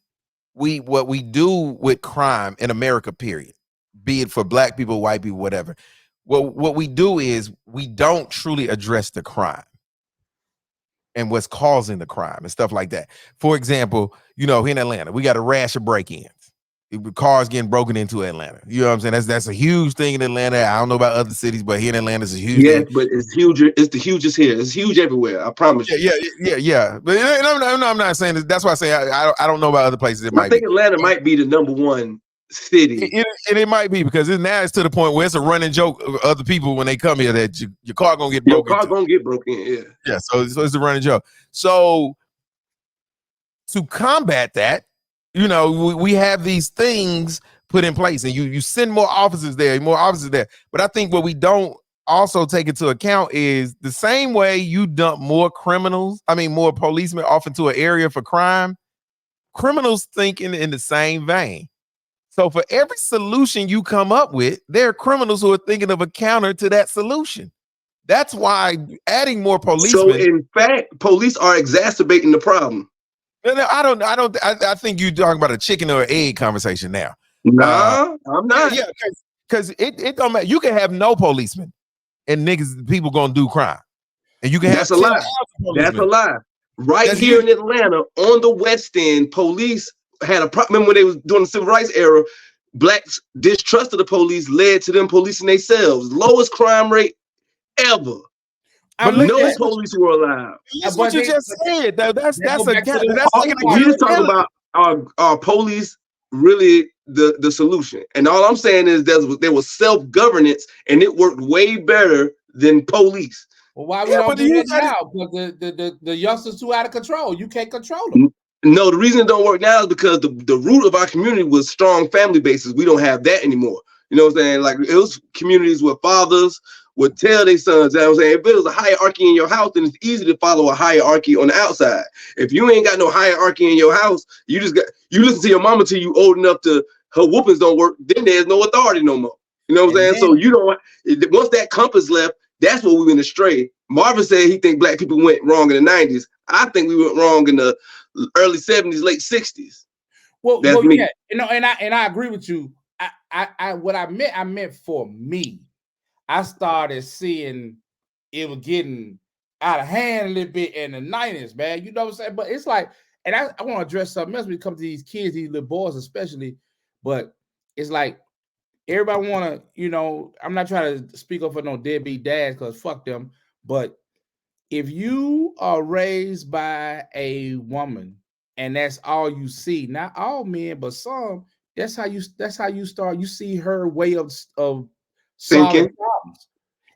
what we do with crime in America, period, be it for black people, white people, whatever. What we do is we don't truly address the crime and what's causing the crime and stuff like that. For example, here in Atlanta, we got a rash of break-ins. Cars getting broken into Atlanta. You know what I'm saying? That's a huge thing in Atlanta. I don't know about other cities, but here in Atlanta, it's a huge thing. But it's huge. It's the hugest here. It's huge everywhere. I promise you. Yeah. But I'm not saying that. That's why I say I don't know about other places. I think Atlanta might be the number one city. It might be because now it's to the point where it's a running joke of other people when they come here that your car gonna get broken. Your car gonna get broken. Yeah. Yeah. So it's a running joke. So to combat that, You know, we have these things put in place, and you send more officers there. But I think what we don't also take into account is the same way you dump more more policemen off into an area for crime. Criminals thinking in the same vein. So for every solution you come up with, there are criminals who are thinking of a counter to that solution. That's why adding more policemen. So in fact, police are exacerbating the problem. No, I think you're talking about a chicken or egg conversation now. Nah, I'm not. Yeah, because it don't matter. You can have no policemen and people gonna do crime. And you can have That's a lie. That's a lie. Right here in Atlanta, on the West End, police had a problem when they was doing the civil rights era. Blacks distrust of the police led to them policing themselves. Lowest crime rate ever. But no police were allowed. That's what you just said. That's we just talking about our police really the solution. And all I'm saying is there was self-governance and it worked way better than police. Well, why we don't do that now? Because the youngsters too out of control. You can't control them. No, the reason it don't work now is because the root of our community was strong family bases. We don't have that anymore. You know what I'm saying? Like it was communities where fathers would tell their sons, you know what I'm saying? If there's a hierarchy in your house, then it's easy to follow a hierarchy on the outside. If you ain't got no hierarchy in your house, you listen to your mama till you old enough to her whoopings don't work, then there's no authority no more. You know what I'm saying? So you don't once that compass left, that's where we went astray. Marvin said he think black people went wrong in the 90s. I think we went wrong in the early 70s, late 60s. Well, yeah, you know, and I agree with you. What I meant for me. I started seeing it was getting out of hand a little bit in the 90s, man. You know what I'm saying? But it's like, and I want to address something else when it comes to these kids, these little boys especially. But it's like everybody want to, you know, I'm not trying to speak up for no deadbeat dads because fuck them. But if you are raised by a woman and that's all you see, not all men, but some, that's how you start. You see her way of solving problems.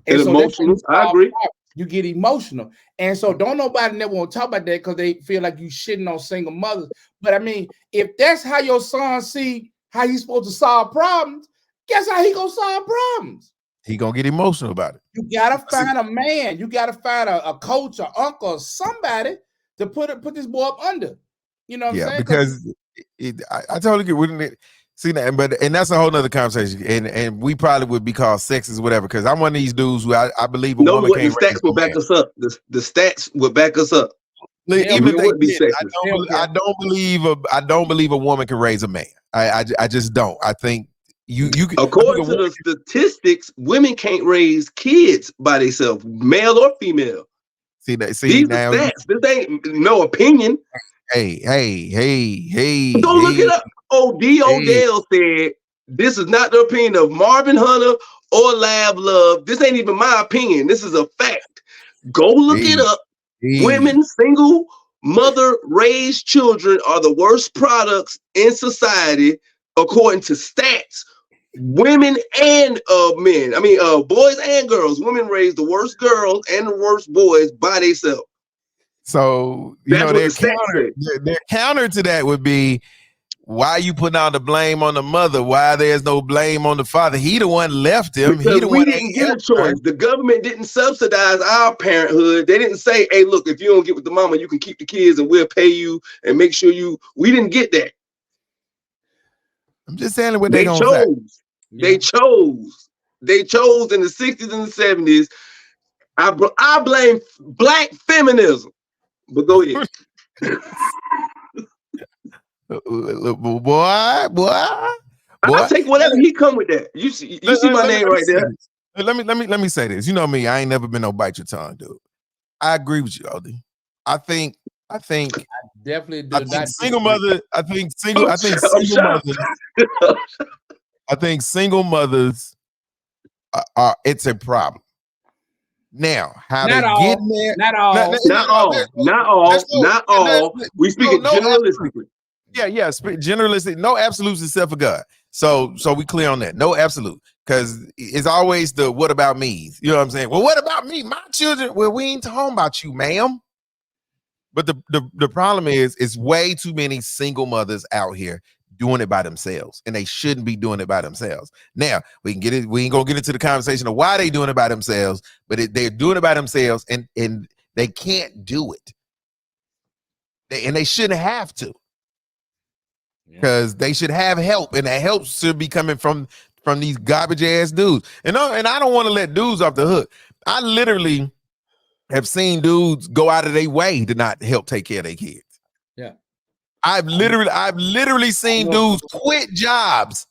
And so emotional. I agree. You get emotional. And so don't nobody never want to talk about that because they feel like you shitting on single mothers. But I mean, if that's how your son see how he's supposed to solve problems, guess how he gonna solve problems? He gonna get emotional about it. You gotta find a man. You gotta find a coach, or uncle, or somebody to put this boy up under. You know what I'm saying? Because I totally get with it. See that, and that's a whole nother conversation, and we probably would be called sexist, whatever. Because I'm one of these dudes who I believe a woman can't. The stats will back us up. The stats will back us up. Even if they did, I don't believe a woman can raise a man. I just don't. I think you according to the statistics, women can't raise kids by themselves, male or female. See these now, stats. This ain't no opinion. Hey. Go look it up. OD Odell said, this is not the opinion of Marvin Hunter or Lab Love. This ain't even my opinion. This is a fact. Go look it up. Women, single mother raised children are the worst products in society, according to stats. Women and men. I mean, boys and girls. Women raise the worst girls and the worst boys by themselves. So, their counter to that would be, why you putting all the blame on the mother? Why there's no blame on the father? He the one left him. Because we didn't get a choice. The government didn't subsidize our parenthood. They didn't say, hey, look, if you don't get with the mama, you can keep the kids and we'll pay you and make sure we didn't get that. I'm just saying what they gonna say. They chose in the 60s and the 70s. I blame black feminism. But go ahead. boy. I take whatever he come with that. You see my name right there. Let me say this. You know me, I ain't never been no bite your tongue, dude. I agree with you, OD. I definitely do. I think single mothers are it's a problem. Now, how not they all, get there? Not all. We speaking generalistically. Yeah, generalistic. No absolutes except for God. So we clear on that. No absolute, because it's always the what about me? You know what I'm saying? Well, what about me? My children? Well, we ain't talking about you, ma'am. But the problem is, it's way too many single mothers out here doing it by themselves, and they shouldn't be doing it by themselves. Now we can get it. We ain't gonna get into the conversation of why they doing it by themselves, but they're doing it by themselves, and they can't do it, and they shouldn't have to, because they should have help, and that help should be coming from these garbage ass dudes. And I don't want to let dudes off the hook. I literally have seen dudes go out of their way to not help take care of their kids. Yeah. I've literally seen dudes quit jobs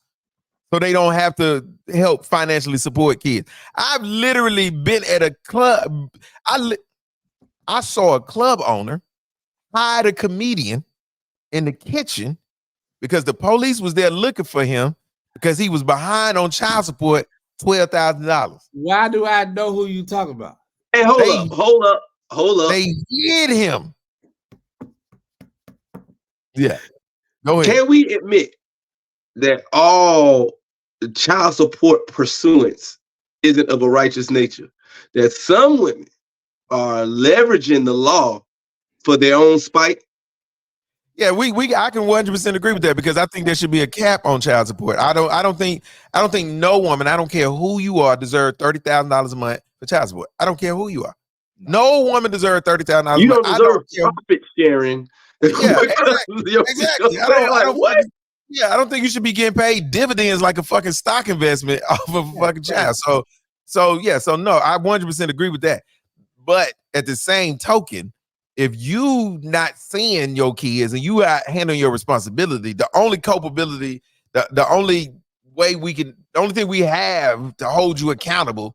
so they don't have to help financially support kids. I've literally been at a club. I saw a club owner hide a comedian in the kitchen because the police was there looking for him because he was behind on child support, $12,000. Why do I know who you talking about? Hey, hold up. They hid him. Yeah. Go ahead. Can we admit that all child support pursuance isn't of a righteous nature? That some women are leveraging the law for their own spite? Yeah, I can 100% agree with that, because I think there should be a cap on child support. I don't think no woman, I don't care who you are, deserve $30,000 a month for child support. I don't care who you are. No woman deserves $30,000 a month. You don't deserve profit sharing. Yeah, exactly. I don't think you should be getting paid dividends like a fucking stock investment off of a fucking child. So no, I 100% agree with that. But at the same token, if you not seeing your kids and you are handling your responsibility, the only culpability, the only thing we have to hold you accountable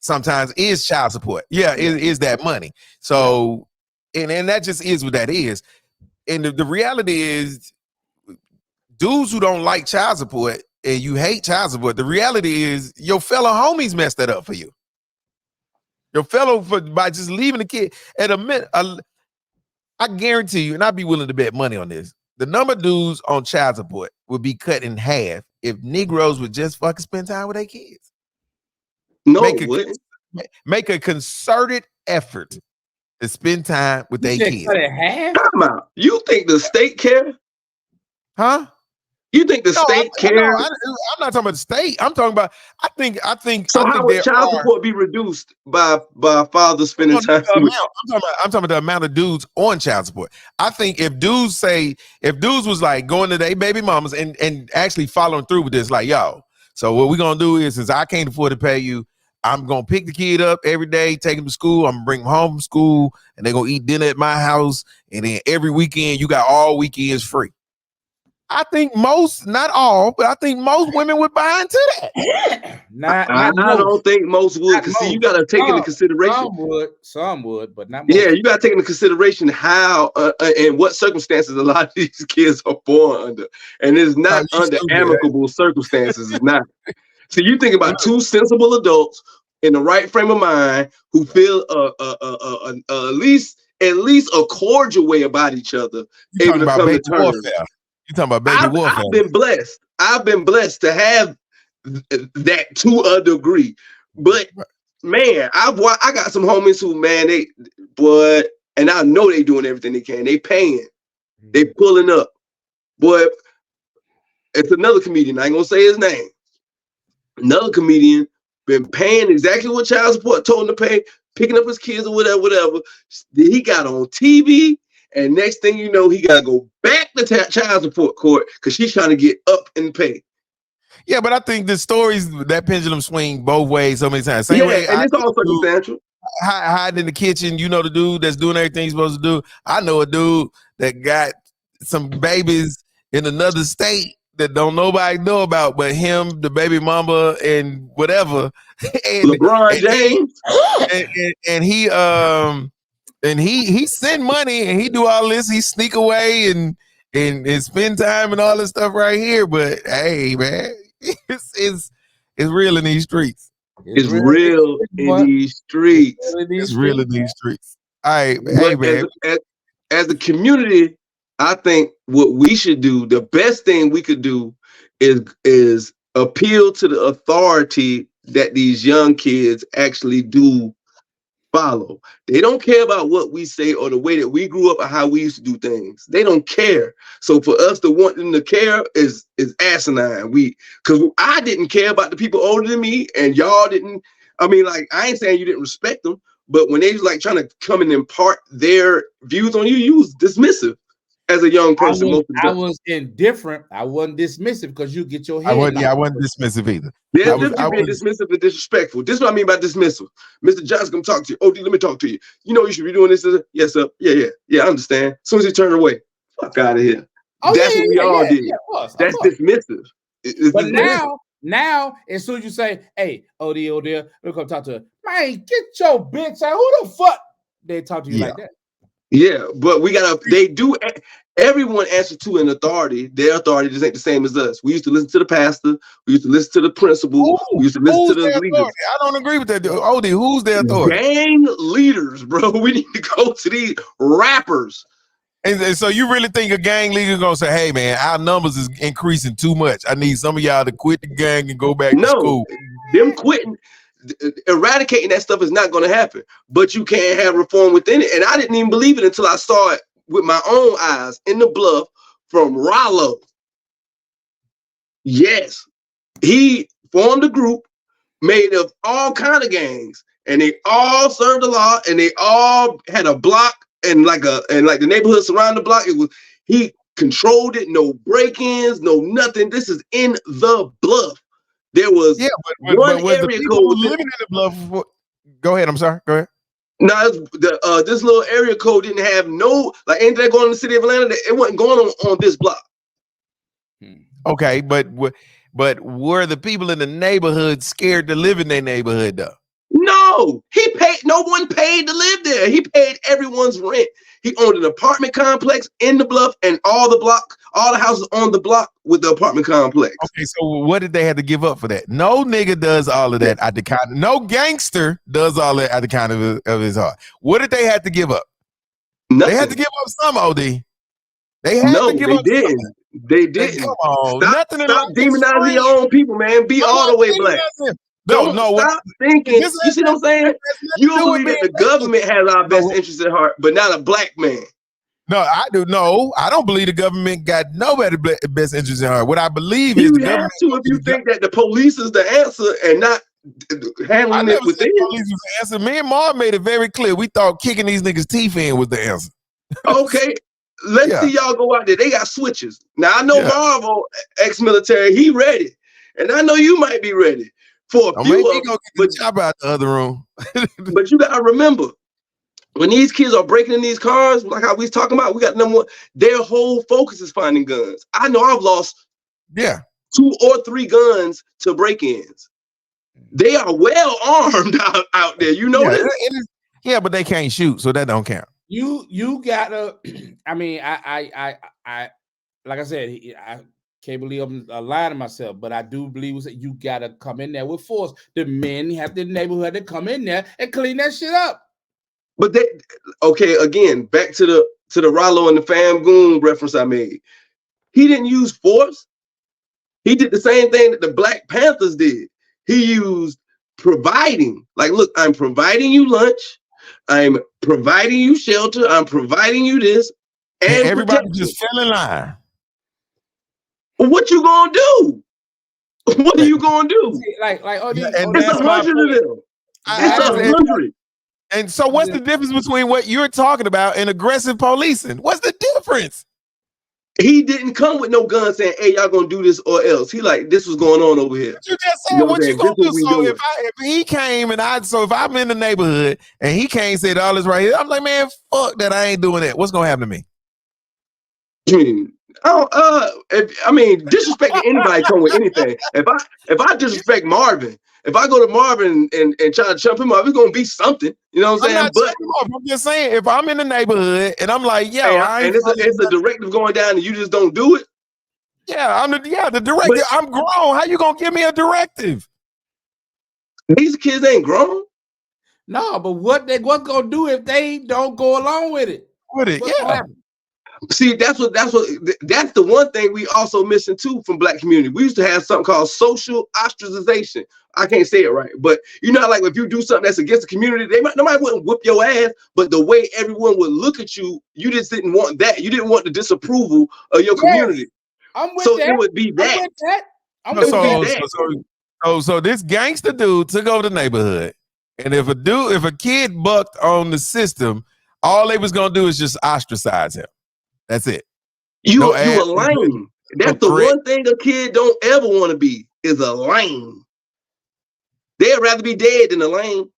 sometimes is child support. Yeah, is that money. So, and that just is what that is. And the reality is, dudes who don't like child support and you hate child support, the reality is your fellow homies messed that up for you. Your fellow, by just leaving the kid at a minute. I guarantee you, and I'd be willing to bet money on this, the number of dudes on child support would be cut in half if Negroes would just fucking spend time with their kids. No, make a concerted effort to spend time with their kids. Cut in half? Time out. You think the state care? Huh? You think the state care? I'm not talking about the state. I'm talking about. I think. So how would child support be reduced by father spending time? I'm talking about the amount of dudes on child support. I think if dudes was like going to their baby mamas and actually following through with this, like, yo, so what we're gonna do is, since I can't afford to pay you, I'm gonna pick the kid up every day, take him to school. I'm gonna bring him home from school, and they're gonna eat dinner at my house, and then every weekend you got all weekends free. I think most, not all, but I think most women would buy into that. I don't think most would, because see, you got to take into consideration. Some would, but not most. Yeah, you got to take into consideration how and what circumstances a lot of these kids are born under, and it's not under amicable circumstances. It's not. So you think about two sensible adults in the right frame of mind who feel at least a cordial way about each other, able to come to terms. You talking about baby warfare? I've been blessed to have that to a degree. But man, I got some homies who, man, and I know they doing everything they can. They paying, they pulling up. Boy, it's another comedian. I ain't gonna say his name. Another comedian been paying exactly what child support told him to pay, picking up his kids or whatever. He got on TV. And next thing you know, he got to go back to child support court because she's trying to get up and pay. Yeah, but I think the stories, that pendulum swing both ways so many times. Same way, and it's all circumstantial. Hiding in the kitchen, you know, the dude that's doing everything he's supposed to do. I know a dude that got some babies in another state that don't nobody know about but him, the baby mama, and whatever. And LeBron James. And he send money and he do all this. He sneak away and spend time and all this stuff right here. But hey, man, it's real in these streets. It's real in these streets. It's real in these streets. All right, hey, man. As a community, I think what we should do, the best thing we could do, is appeal to the authority that these young kids actually do follow. They don't care about what we say or the way that we grew up or how we used to do things. They don't care. So for us to want them to care is asinine. Because I didn't care about the people older than me, and y'all didn't. I mean, like, I ain't saying you didn't respect them, but when they was like trying to come and impart their views on you, you was dismissive as a young person. I was indifferent. I wasn't dismissive because you get your head. I wasn't dismissive either. There's difference being dismissive and disrespectful. This is what I mean by dismissive. Mr. Johnson, come talk to you. OD, let me talk to you. You know you should be doing this. Yes, sir. Yeah, I understand. As soon as you turn away, fuck out of here. That's what we all did. That's dismissive. But now, as soon as you say, hey, OD Odell, let me come talk to her. Man, get your bitch out. Who the fuck? They talk to you like that. Yeah, but they do. Everyone answers to an authority. Their authority just ain't the same as us. We used to listen to the pastor. We used to listen to the principal. We used to listen to the leaders. I don't agree with that. OD, who's their authority? Gang leaders, bro. We need to go to these rappers. And so you really think a gang leader gonna say, hey man, our numbers is increasing too much. I need some of y'all to quit the gang and go back to school. Them quitting, eradicating that stuff is not going to happen, but you can't have reform within it. And I didn't even believe it until I saw it with my own eyes in the bluff from Rollo. Yes, he formed a group made of all kind of gangs, and they all served the law, and they all had a block and like the neighborhood surrounding the block. He controlled it, no break-ins, no nothing. This is in the bluff. There was one was area code living in the bluff. Go ahead. I'm sorry. Go ahead. No, this little area code didn't have no anything that going in the city of Atlanta. It wasn't going on this block. Okay, but were the people in the neighborhood scared to live in their neighborhood though? No, no one paid to live there. He paid everyone's rent. He owned an apartment complex in the bluff and all the houses on the block with the apartment complex. Okay, so what did they have to give up for that? No nigga does all of that at the kind. No gangster does all that at the kind of his heart. What did they have to give up? Nothing. They had to give up some, OD. They had to give up didn't. Something. They didn't. Come on, stop demonizing your own people, man. Be all the way black. Don't stop thinking. You see what I'm saying? You believe that the government has our best interests at heart, but not a black man. No, I do. No, I don't believe the government got nobody's best interest in heart. What I believe is you have to if you think that the police is the answer and not handling it within. Police was the answer. Me and Marv made it very clear. We thought kicking these niggas' teeth in was the answer. Okay. Let's see y'all go out there. They got switches. Now I know Marvel, ex-military, he ready. And I know you might be ready for a few of them. But chop out the other room. But you gotta remember, when these kids are breaking in these cars, like how we was talking about, we got number one, their whole focus is finding guns. I know I've lost 2 or 3 guns to break-ins. They are well armed out there. You know that? But they can't shoot, so that don't count. You gotta. I mean, I like I said, I can't believe I'm lying to myself, but I do believe that you gotta come in there with force. The men have the neighborhood to come in there and clean that shit up. But again, back to the Rollo and the Fam Goon reference I made. He didn't use force. He did the same thing that the Black Panthers did. He used providing. Like, look, I'm providing you lunch. I'm providing you shelter. I'm providing you this. And everybody just fell in line. What you gonna do? What are you gonna do? Like it's 100 of them. It's 100. And so what's the difference between what you're talking about and aggressive policing? What's the difference? He didn't come with no gun saying, hey, y'all gonna do this or else. He this was going on over here. But you just said what you gonna do. So if he came and if I'm in the neighborhood and he came and said all this right here, I'm like, man, fuck that. I ain't doing that. What's gonna happen to me? Disrespecting anybody come with anything. If I disrespect Marvin, if I go to Marvin and try to chump him up, it's gonna be something. You know what I'm saying? I'm just saying, if I'm in the neighborhood and I'm like, it's a directive going down and you just don't do it. Yeah, the directive. I'm grown. How you gonna give me a directive? These kids ain't grown. No, but what's gonna do if they don't go along with it? See, that's the one thing we also missing too from Black community. We used to have something called social ostracization. I can't say it right, but you know, like if you do something that's against the community, nobody wouldn't whip your ass, but the way everyone would look at you, you just didn't want that. You didn't want the disapproval of your community. I'm with So that. it would be that. So this gangster dude took over the neighborhood, and if a kid bucked on the system, all they was gonna do is just ostracize him. That's it. You a lame. That's the one thing a kid don't ever want to be is a lame. They'd rather be dead than a lame.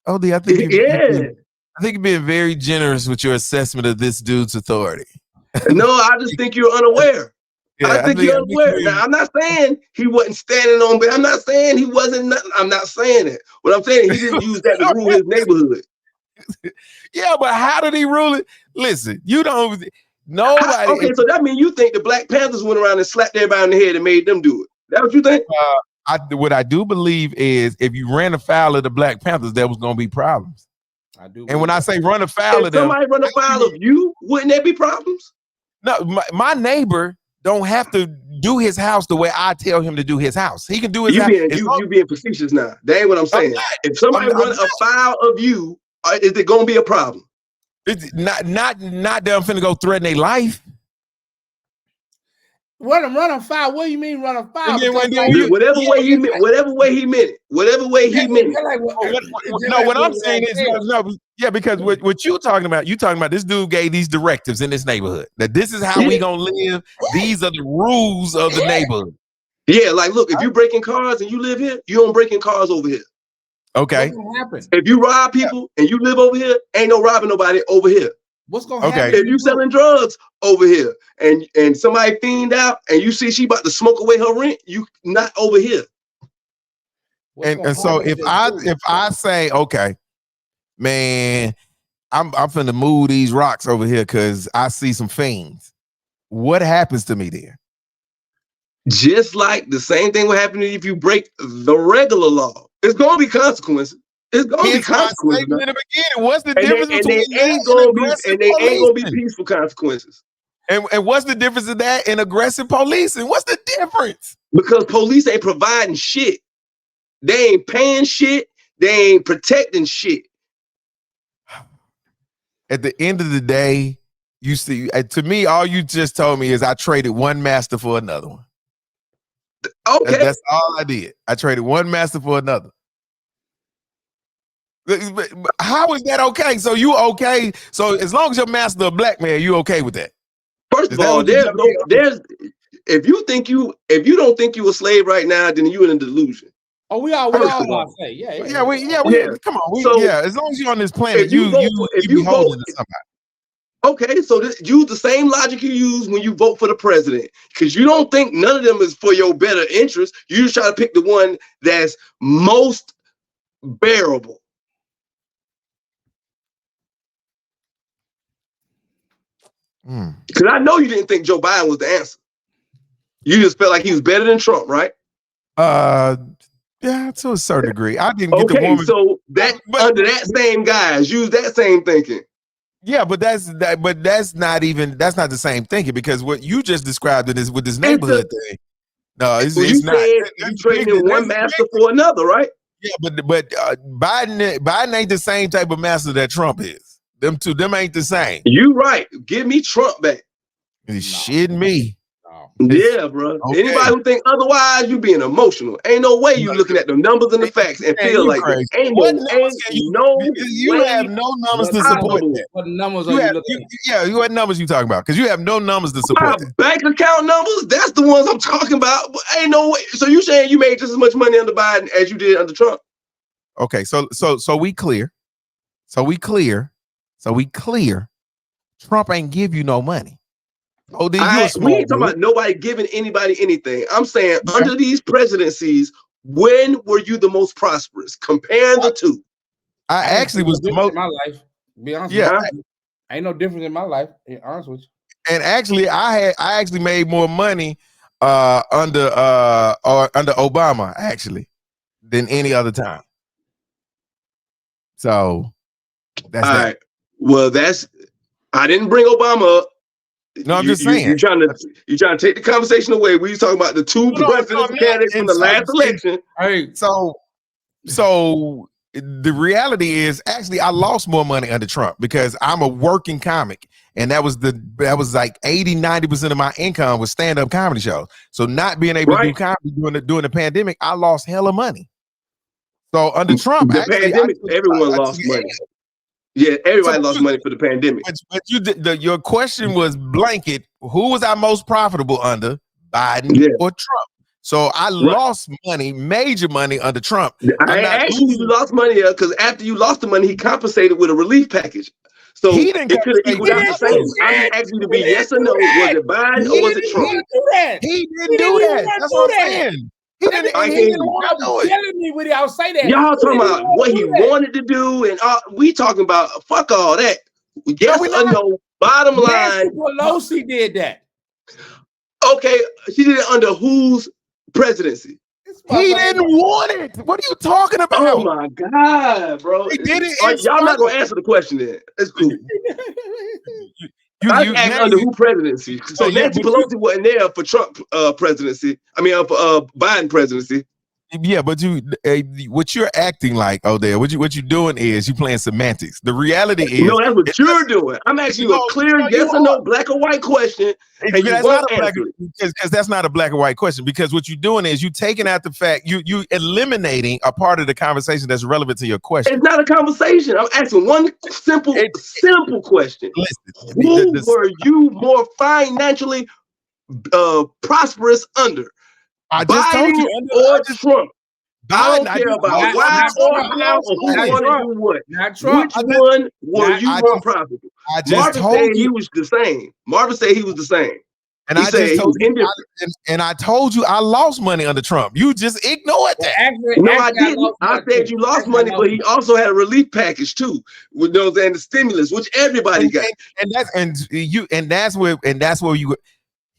OD, I think you're being very generous with your assessment of this dude's authority. No, I just think you're unaware. I think you're unaware. Now, I'm not saying he wasn't standing on, but I'm not saying he wasn't nothing. I'm not saying it. What I'm saying, he didn't use that to rule his neighborhood. Yeah, but how did he rule it? Listen, you don't. Nobody. Okay, so that means you think the Black Panthers went around and slapped everybody in the head and made them do it. That what you think? What I do believe is if you ran afoul of the Black Panthers, there was going to be problems. I do. And when I say run afoul of them, somebody run afoul of you, wouldn't there be problems? No, my neighbor don't have to do his house the way I tell him to do his house. He can do his house. You being facetious now. That ain't what I'm saying. If somebody run afoul of you, is there going to be a problem? It's not that I'm finna go threaten their life. Run afoul. What do you mean run afoul? Whatever way he meant it. What I'm saying is because what you're talking about this dude gave these directives in this neighborhood. That this is how we gonna live. These are the rules of the neighborhood. Yeah, like look, if you breaking cars and you live here, you don't breaking cars over here. Okay. What's gonna happen? If you rob people and you live over here, ain't no robbing nobody over here. What's gonna happen? If you selling drugs over here and somebody fiend out and you see she about to smoke away her rent, you not over here. And so if I say, okay, man, I'm finna move these rocks over here because I see some fiends, what happens to me there? Just like the same thing will happen if you break the regular law. It's gonna be consequences. It's gonna be consequences. In the beginning, what's the difference between they ain't gonna be peaceful consequences? And what's the difference in that and aggressive policing? What's the difference? Because police ain't providing shit. They ain't paying shit. They ain't protecting shit. At the end of the day, you see, to me, all you just told me is I traded one master for another one. Okay. That's all I did. I traded one master for another. How is that okay? So you okay? So as long as your master a black man, you okay with that? First of all, if you don't think you a slave right now, then you in a delusion. Oh, we all say, come on, as long as you're on this planet, you be holding to somebody. Okay, so use the same logic you use when you vote for the president, because you don't think none of them is for your better interest. You just try to pick the one that's most bearable. Because I know you didn't think Joe Biden was the answer. You just felt like he was better than Trump, right? Yeah, to a certain degree. I didn't get the woman. So under that same guise, use that same thinking. Yeah, but that's not the same thinking, because what you just described it is with this neighborhood thing. No, it's not. You trading one master for another, right? Yeah, but Biden ain't the same type of master that Trump is. Them ain't the same. You right. Give me Trump back. He's shitting me. Yeah, bro. Okay. Anybody who think otherwise, you being emotional. Ain't no way you looking at the numbers and the facts and feel like it. You have no numbers to support that. What numbers are you looking at? What numbers you talking about? Because you have no numbers to support that. Bank account numbers, that's the ones I'm talking about. Ain't no way. So you saying you made just as much money under Biden as you did under Trump? Okay, so we clear. Trump ain't give you no money. OD, we ain't talking about nobody giving anybody anything. I'm saying under these presidencies, when were you the most prosperous? Compare the two. I actually was the most in my life. Be honest with you. Ain't no difference in my life. To be honest with you. And actually, I actually made more money under Obama actually than any other time. So that's all that. right. Well, I didn't bring Obama up. No, I'm just saying. You're trying to take the conversation away. We talking about the two presidential candidates from the last election. Hey, so the reality is actually I lost more money under Trump because I'm a working comic, and that was like 80-90% of my income was stand-up comedy shows. So not being able to do comedy during the pandemic, I lost hella money. So under Trump, the pandemic, everyone lost money. Yeah, everybody lost money for the pandemic. But your question was blanket. Who was I most profitable under, Biden or Trump? So I lost money, major money under Trump. I actually lost money because after you lost the money, he compensated with a relief package. So he didn't it could have equaled out the same. I'm just asking you to be yes or no. Was it Biden or was it Trump? He didn't do that. That's what I'm saying. He didn't want to do it. Telling me when y'all say that. Y'all talking about what he wanted to do, and we talking about fuck all that. Yes or no? Bottom line. Pelosi did that. Okay, she did it under whose presidency? He didn't want it. What are you talking about? Oh my God, bro! He did it. Y'all not gonna answer the question then. It's cool. I asked under who presidency. So Nancy Pelosi wasn't there for Trump presidency. I mean, for Biden presidency. Yeah, but what you're acting like, Odell, what you're doing is you playing semantics. The reality is no, that's what you're doing. I'm asking you a clear yes or no, black or white question, and you won't answer it. Because that's not a black or white question. Because what you're doing is you taking out the fact you eliminating a part of the conversation that's relevant to your question. It's not a conversation. I'm asking one simple question. Listen, who were you more financially prosperous under? I just told you, or Trump. I don't care about why or how or who wanted to do what. Not Trump. Which one were you more profitable? Marvin said he was the same. Marvin said he was the same. And I told you I lost money under Trump. You just ignored that. No, I didn't. I said you lost money, but he also had a relief package too, with those and the stimulus, which everybody got. And that's where you.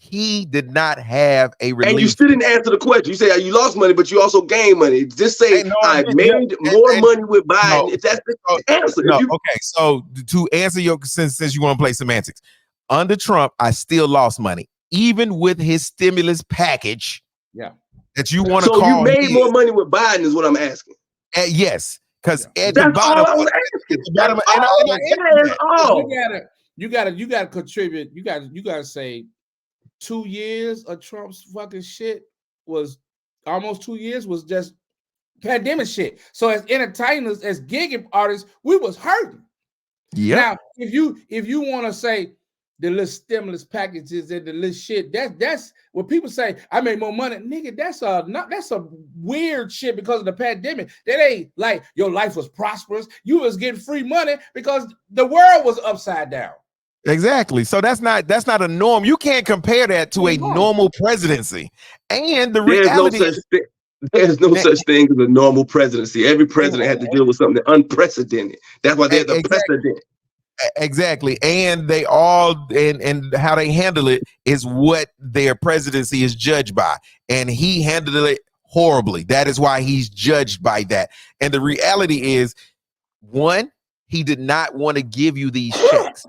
He did not have a relief. And you still didn't answer the question. You say you lost money, but you also gained money. Just say I made more money with Biden. If that's the answer. Okay. So to answer your since you want to play semantics, under Trump, I still lost money, even with his stimulus package. Yeah. That you want to call. So you made his. More money with Biden is what I'm asking. Yes, because at the bottom, you gotta contribute. You gotta say. 2 years of Trump's fucking shit was almost 2 years was just pandemic shit. So as entertainers, as gig artists, we was hurting. Yeah. Now, if you want to say the little stimulus packages and the little shit, that's what people say. I made more money, nigga. That's a weird shit because of the pandemic. That ain't like your life was prosperous. You was getting free money because the world was upside down. Exactly. So that's not a norm. You can't compare that to a normal presidency. And the reality there's no such thing as a normal presidency. Every president had to deal with something unprecedented. That's why they're the precedent. Exactly. And they all and how they handle it is what their presidency is judged by. And he handled it horribly. That is why he's judged by that. And the reality is, one, he did not want to give you these checks.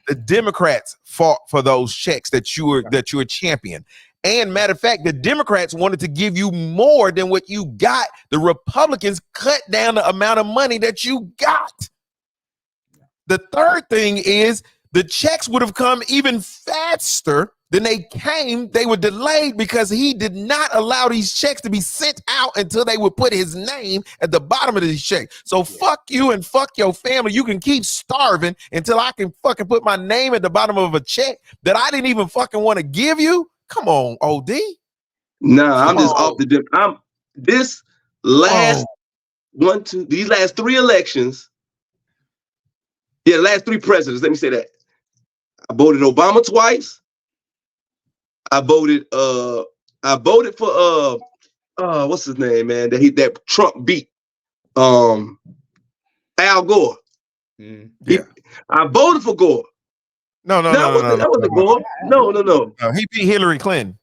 The Democrats fought for those checks that you were champion. And matter of fact, the Democrats wanted to give you more than what you got. The Republicans cut down the amount of money that you got. The third thing is the checks would have come even faster than they came. They were delayed because he did not allow these checks to be sent out until they would put his name at the bottom of these checks. So fuck you and fuck your family. You can keep starving until I can fucking put my name at the bottom of a check that I didn't even fucking want to give you. Come on, OD. Nah, I'm just off the dip. These last 3 elections. Yeah, the last 3 presidents. Let me say that. I voted Obama twice. I voted for what's his name, man? That Trump beat. Al Gore. Yeah. I voted for Gore. No. That wasn't Gore. No. He beat Hillary Clinton.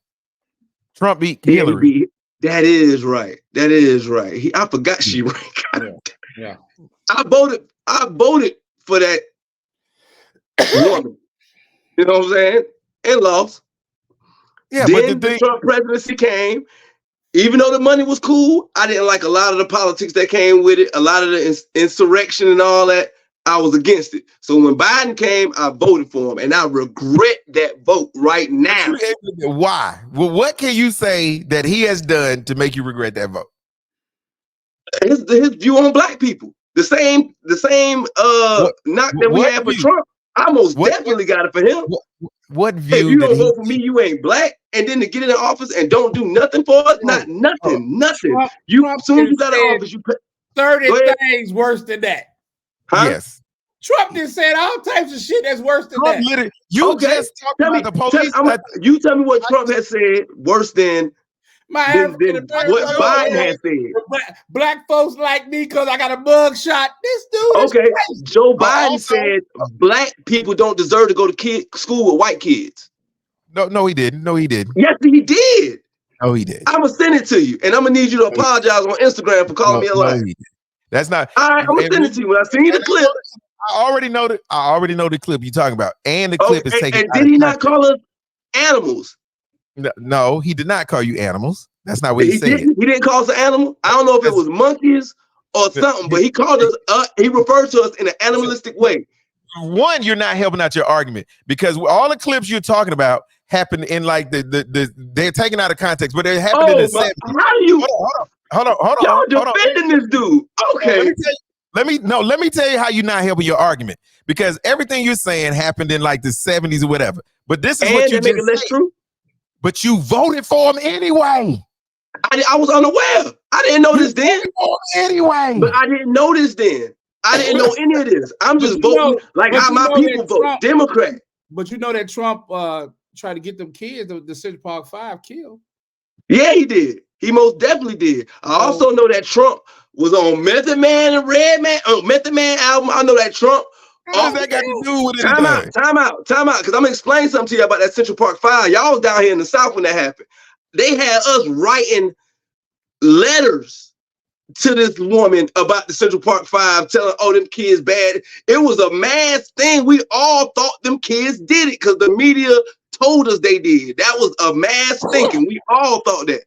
Trump beat Hillary. That is right. I forgot she ran. Yeah. I voted for that woman. You know what I'm saying? and lost. Yeah, Then the Trump presidency came. Even though the money was cool, I didn't like a lot of the politics that came with it, a lot of the insurrection and all that. I was against it. So when Biden came, I voted for him, and I regret that vote right now. Why? Well, what can you say that he has done to make you regret that vote? His view on black people, the same knock that we had for Trump. I most definitely got it for him. What view? If you don't vote for me, you ain't black. And then to get in the office and don't do nothing for us, nothing. Trump, as soon as you got in office, you put 30 things worse than that. Huh? Yes. Trump just said all types of shit that's worse than that. Just talked about the police. You tell me what Trump has said worse than what Biden has said. Black folks like me because I got a mug shot. This dude is crazy. Joe Biden also said black people don't deserve to go to school with white kids. No, he didn't. No, he didn't. Yes, he did. Oh, he did. I'm gonna send it to you, and I'm gonna need you to apologize on Instagram for calling me a liar. That's not. All right, I'm gonna send it to you. When I see the clip, I already know the clip you're talking about, and the clip is taken. And did he not call us animals? No, he did not call you animals. That's not what he said. He didn't call us an animal. I don't know if it was monkeys or something, but he called us. He referred to us in an animalistic way. One, you're not helping out your argument because all the clips you're talking about happened in like they're taken out of context, but they happened in the 70s. How do you? Hold on. Y'all defending this dude? Okay. Let me tell you how you're not helping your argument because everything you're saying happened in like the 70s or whatever. But this is what you just said. True. But you voted for him anyway. I was unaware. I didn't know this then. Anyway, but I didn't know this then. I didn't know any of this. I'm just voting like how my people vote, Democrat. But you know that Trump tried to get them kids, the Central Park 5 killed. Yeah, he did. He most definitely did. I also know that Trump was on Method Man and Redman, Method Man album. I know that Trump. What does that got to do with it? Time out. Because I'm gonna explain something to you about that Central Park 5. Y'all was down here in the South when that happened. They had us writing letters to this woman about the Central Park 5, telling, them kids bad. It was a mass thing. We all thought them kids did it because the media told us they did. That was a mass thinking. We all thought that.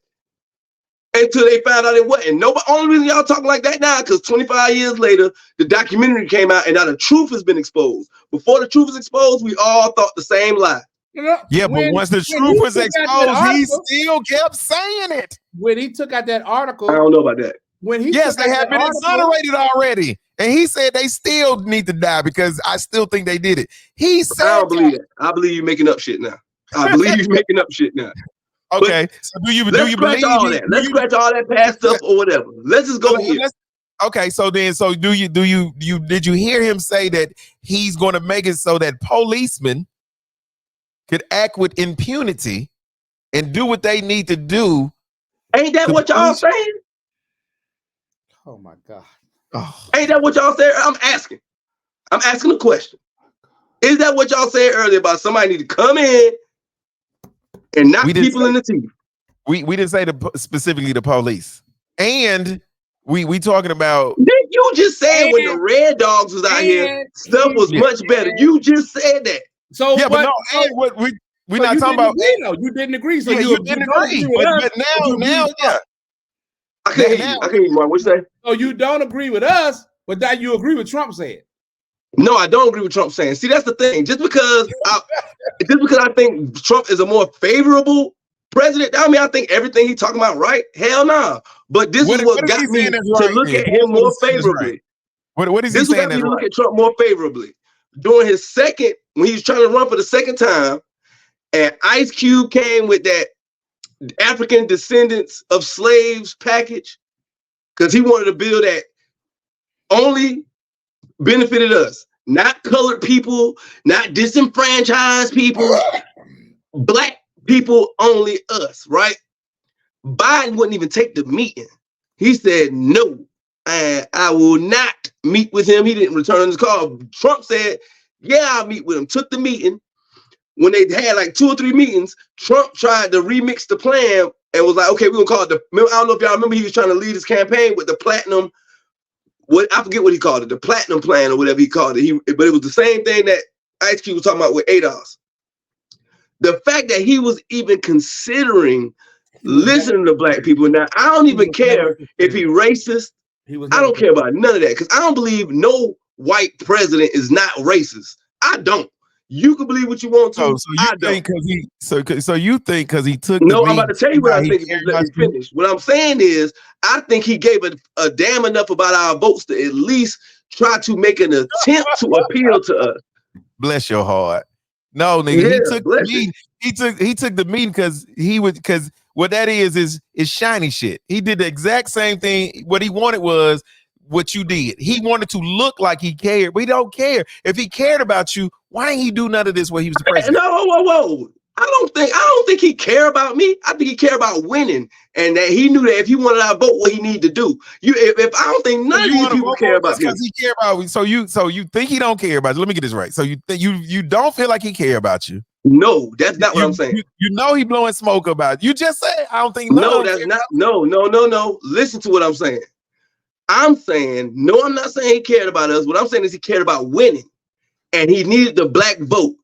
Until they found out it wasn't. Only reason y'all talking like that now, because 25 years later, the documentary came out and now the truth has been exposed. Before the truth was exposed, we all thought the same lie. Yeah, but once the truth was exposed, he still kept saying it. When he took out that article, I don't know about that. Yes, they have been exonerated already. And he said they still need to die because I still think they did it. He said I don't believe that. I believe you're making up shit now. Okay. So do you believe all that? Let's scratch all that past stuff or whatever. Let's just go here. Okay, so did you hear him say that he's going to make it so that policemen could act with impunity and do what they need to do? Ain't that what y'all saying? Oh my God. Oh. Ain't that what y'all said? I'm asking a question. Is that what y'all said earlier about somebody need to come in and knock people in the teeth? We didn't say specifically the police. And we talking about. You just said when the Red Dogs was out here, stuff was much better. You just said that. So yeah, but we're not talking about. You didn't agree. So you didn't agree. But now, yeah. I can't hear you, Mark. What you say? So you don't agree with us, but that you agree with Trump saying. No, I don't agree with Trump saying. See, that's the thing. Just because I think Trump is a more favorable president, I mean, I think everything he's talking about right. Hell no. Nah. But this is what got me to look at him more favorably. What is he saying? This got me to look at Trump more favorably. During his second, when he was trying to run for the second time, and Ice Cube came with that African descendants of slaves package, because he wanted a bill that only benefited us, not colored people, not disenfranchised people, black people, only us, right? Biden wouldn't even take the meeting. He said, no, I will not meet with him. He didn't return his call. Trump said, yeah, I'll meet with him. Took the meeting. When they had like 2 or 3 meetings, Trump tried to remix the plan and was like, okay, we're gonna call it I don't know if y'all remember, he was trying to lead his campaign with the platinum, I forget what he called it, the platinum plan or whatever he called it. But it was the same thing that Ice Cube was talking about with ADOS. the fact that he was even considering listening to black people. Now, I don't even care if he racist. I don't care about none of that because I don't believe no white president is not racist. I don't. You can believe what you want to. So you think because he so you think because he took no, I'm about to tell you what I think. If you let me finish, what I'm saying is I think he gave a damn enough about our votes to at least try to make an attempt to appeal to us. Bless your heart. No, nigga, Yeah, he took the meeting. He took the meeting because what that is shiny shit. He did the exact same thing. What he wanted was what you did. He wanted to look like he cared, but he don't care. If he cared about you, why didn't he do none of this when he was the president? No, whoa. I don't think he care about me. I think he care about winning, and that he knew that if he wanted our vote, what he need to do. If I don't think none of these people care about him, because he care about you. So you think he don't care about you? Let me get this right. So you don't feel like he care about you? No, that's not what I'm saying. You know he blowing smoke about you. Just say I don't think. No, that's not. No. Listen to what I'm saying. I'm saying no. I'm not saying he cared about us. What I'm saying is he cared about winning, and he needed the black vote.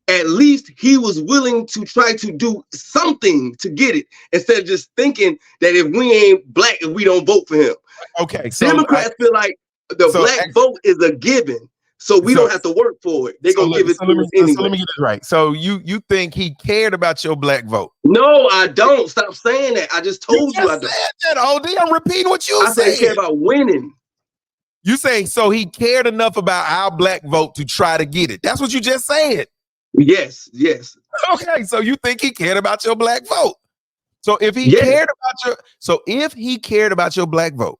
At least he was willing to try to do something to get it instead of just thinking that if we ain't black, we don't vote for him. Okay, so Democrats feel like the black vote is a given, so we don't have to work for it. They're gonna give it to us anyway. So let me get this right. So you think he cared about your black vote? No, I don't. Stop saying that. I just told you I don't. That, OD. I'm repeating what you said. I care about winning. You saying so he cared enough about our black vote to try to get it? That's what you just said. Yes. Okay, so you think he cared about your black vote? So if he cared about your black vote,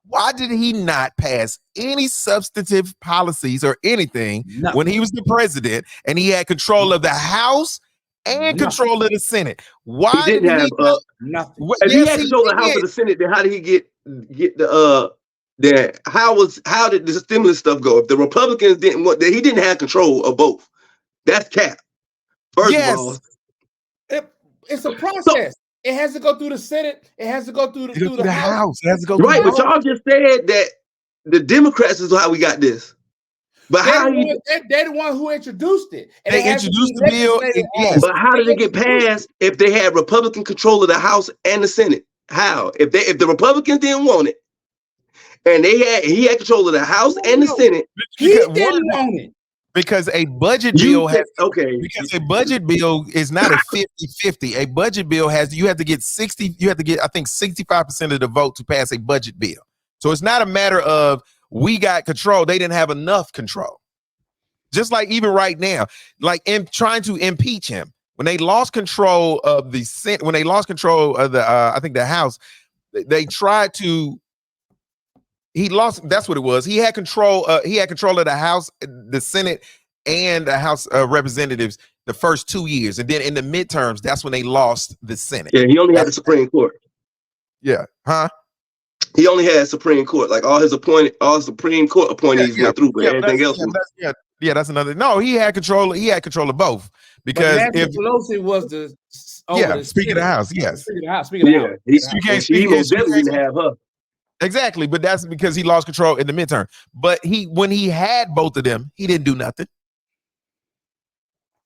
why did he not pass any substantive policies or anything when he was the president and he had control of the House and control of the Senate? Why he didn't have nothing? If he had control of the House and the Senate, then how did he get the how did the stimulus stuff go? If the Republicans didn't want, he didn't have control of both. That's cap. First of all, it's a process. It has to go through the Senate. It has to go through the House. It has to go right. But y'all just said that the Democrats is how we got this. But they're the one who introduced it. And they introduced the bill. Yes. But how did it get passed if they had Republican control of the House and the Senate? How? If the Republicans didn't want it, and he had control of the House and the Senate, he didn't want it. Because a budget bill because a budget bill is not a 50-50. A budget bill you have to get I think 65% of the vote to pass a budget bill. So it's not a matter of we got control. They didn't have enough control. Just like even right now, like in trying to impeach him, when they lost control of the Senate, when they lost control of the I think the House, they tried to. He lost. That's what it was. He had control. He had control of the House, the Senate, and the House of Representatives the first 2 years, and then in the midterms, that's when they lost the Senate. Yeah, he only had the Supreme Court. Yeah, huh? He only had Supreme Court. Like all Supreme Court appointees went through, but everything else. That's another. No, he had control. He had control of both because Nancy Pelosi was the Speaker of the House. Yes, Speaker of the House. He most definitely didn't have her. Exactly, but that's because he lost control in the midterm. But when he had both of them, he didn't do nothing.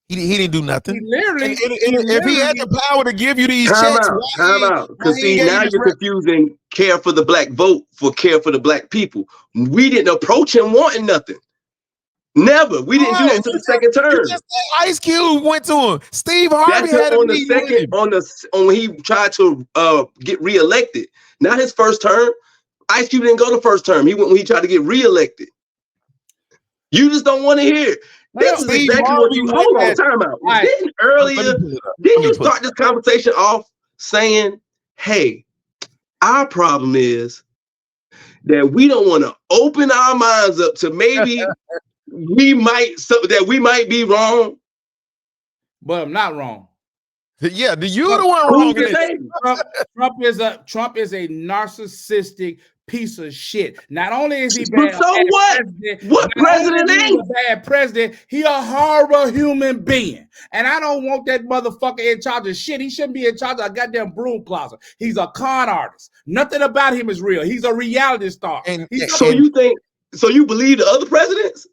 He didn't do nothing. If he had the power to give you these checks, time out. Because see, now you're confusing care for the black vote for care for the black people. We didn't approach him wanting nothing. Never. We didn't do that until the second term. Ice Cube went to him. Steve Harvey had on the second when he tried to get reelected. Not his first term. Ice Cube didn't go the first term. He went when he tried to get reelected. You just don't want to hear it. This is exactly what you hold on. Time out. Didn't you start this conversation off saying, "Hey, our problem is that we don't want to open our minds up to maybe we might be wrong." But I'm not wrong. Yeah, you're the one wrong. Trump is a narcissistic piece of shit. Not only is he bad, so what? What president ain't a bad president? He a horrible human being, and I don't want that motherfucker in charge of shit. He shouldn't be in charge of a goddamn broom closet. He's a con artist. Nothing about him is real. He's a reality star. So you believe the other presidents?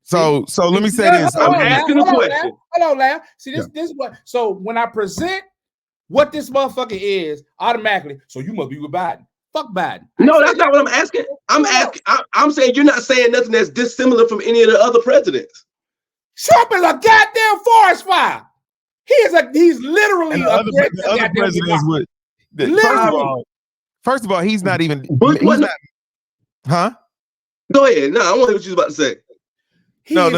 So let me say this. I'm asking a question. Hold on, Lamb. See, this is what. So when I present what this motherfucker is, automatically, so you must be with Biden. Fuck Biden. No, that's not what I'm asking. I'm saying you're not saying nothing that's dissimilar from any of the other presidents. Trump is a goddamn forest fire. He's literally a the other presidents would. First of all, he's not even. He's not, huh? Go ahead. No, I want to hear what you was about to say. No.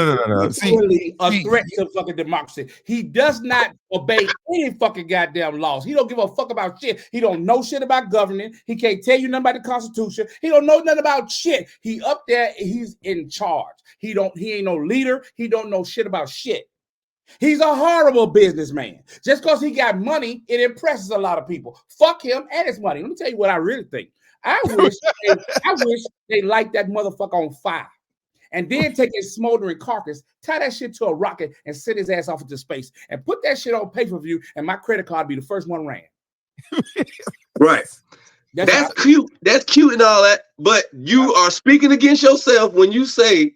He's a threat to fucking democracy. He does not obey any fucking goddamn laws. He don't give a fuck about shit. He don't know shit about governing. He can't tell you nothing about the Constitution. He don't know nothing about shit. He up there, he's in charge. He ain't no leader. He don't know shit about shit. He's a horrible businessman. Just because he got money, it impresses a lot of people. Fuck him and his money. Let me tell you what I really think. I wish they light that motherfucker on fire. And then take his smoldering carcass, tie that shit to a rocket, and send his ass off into space. And put that shit on pay-per-view, and my credit card be the first one ran. Right. That's cute. That's cute and all that. But you are speaking against yourself when you say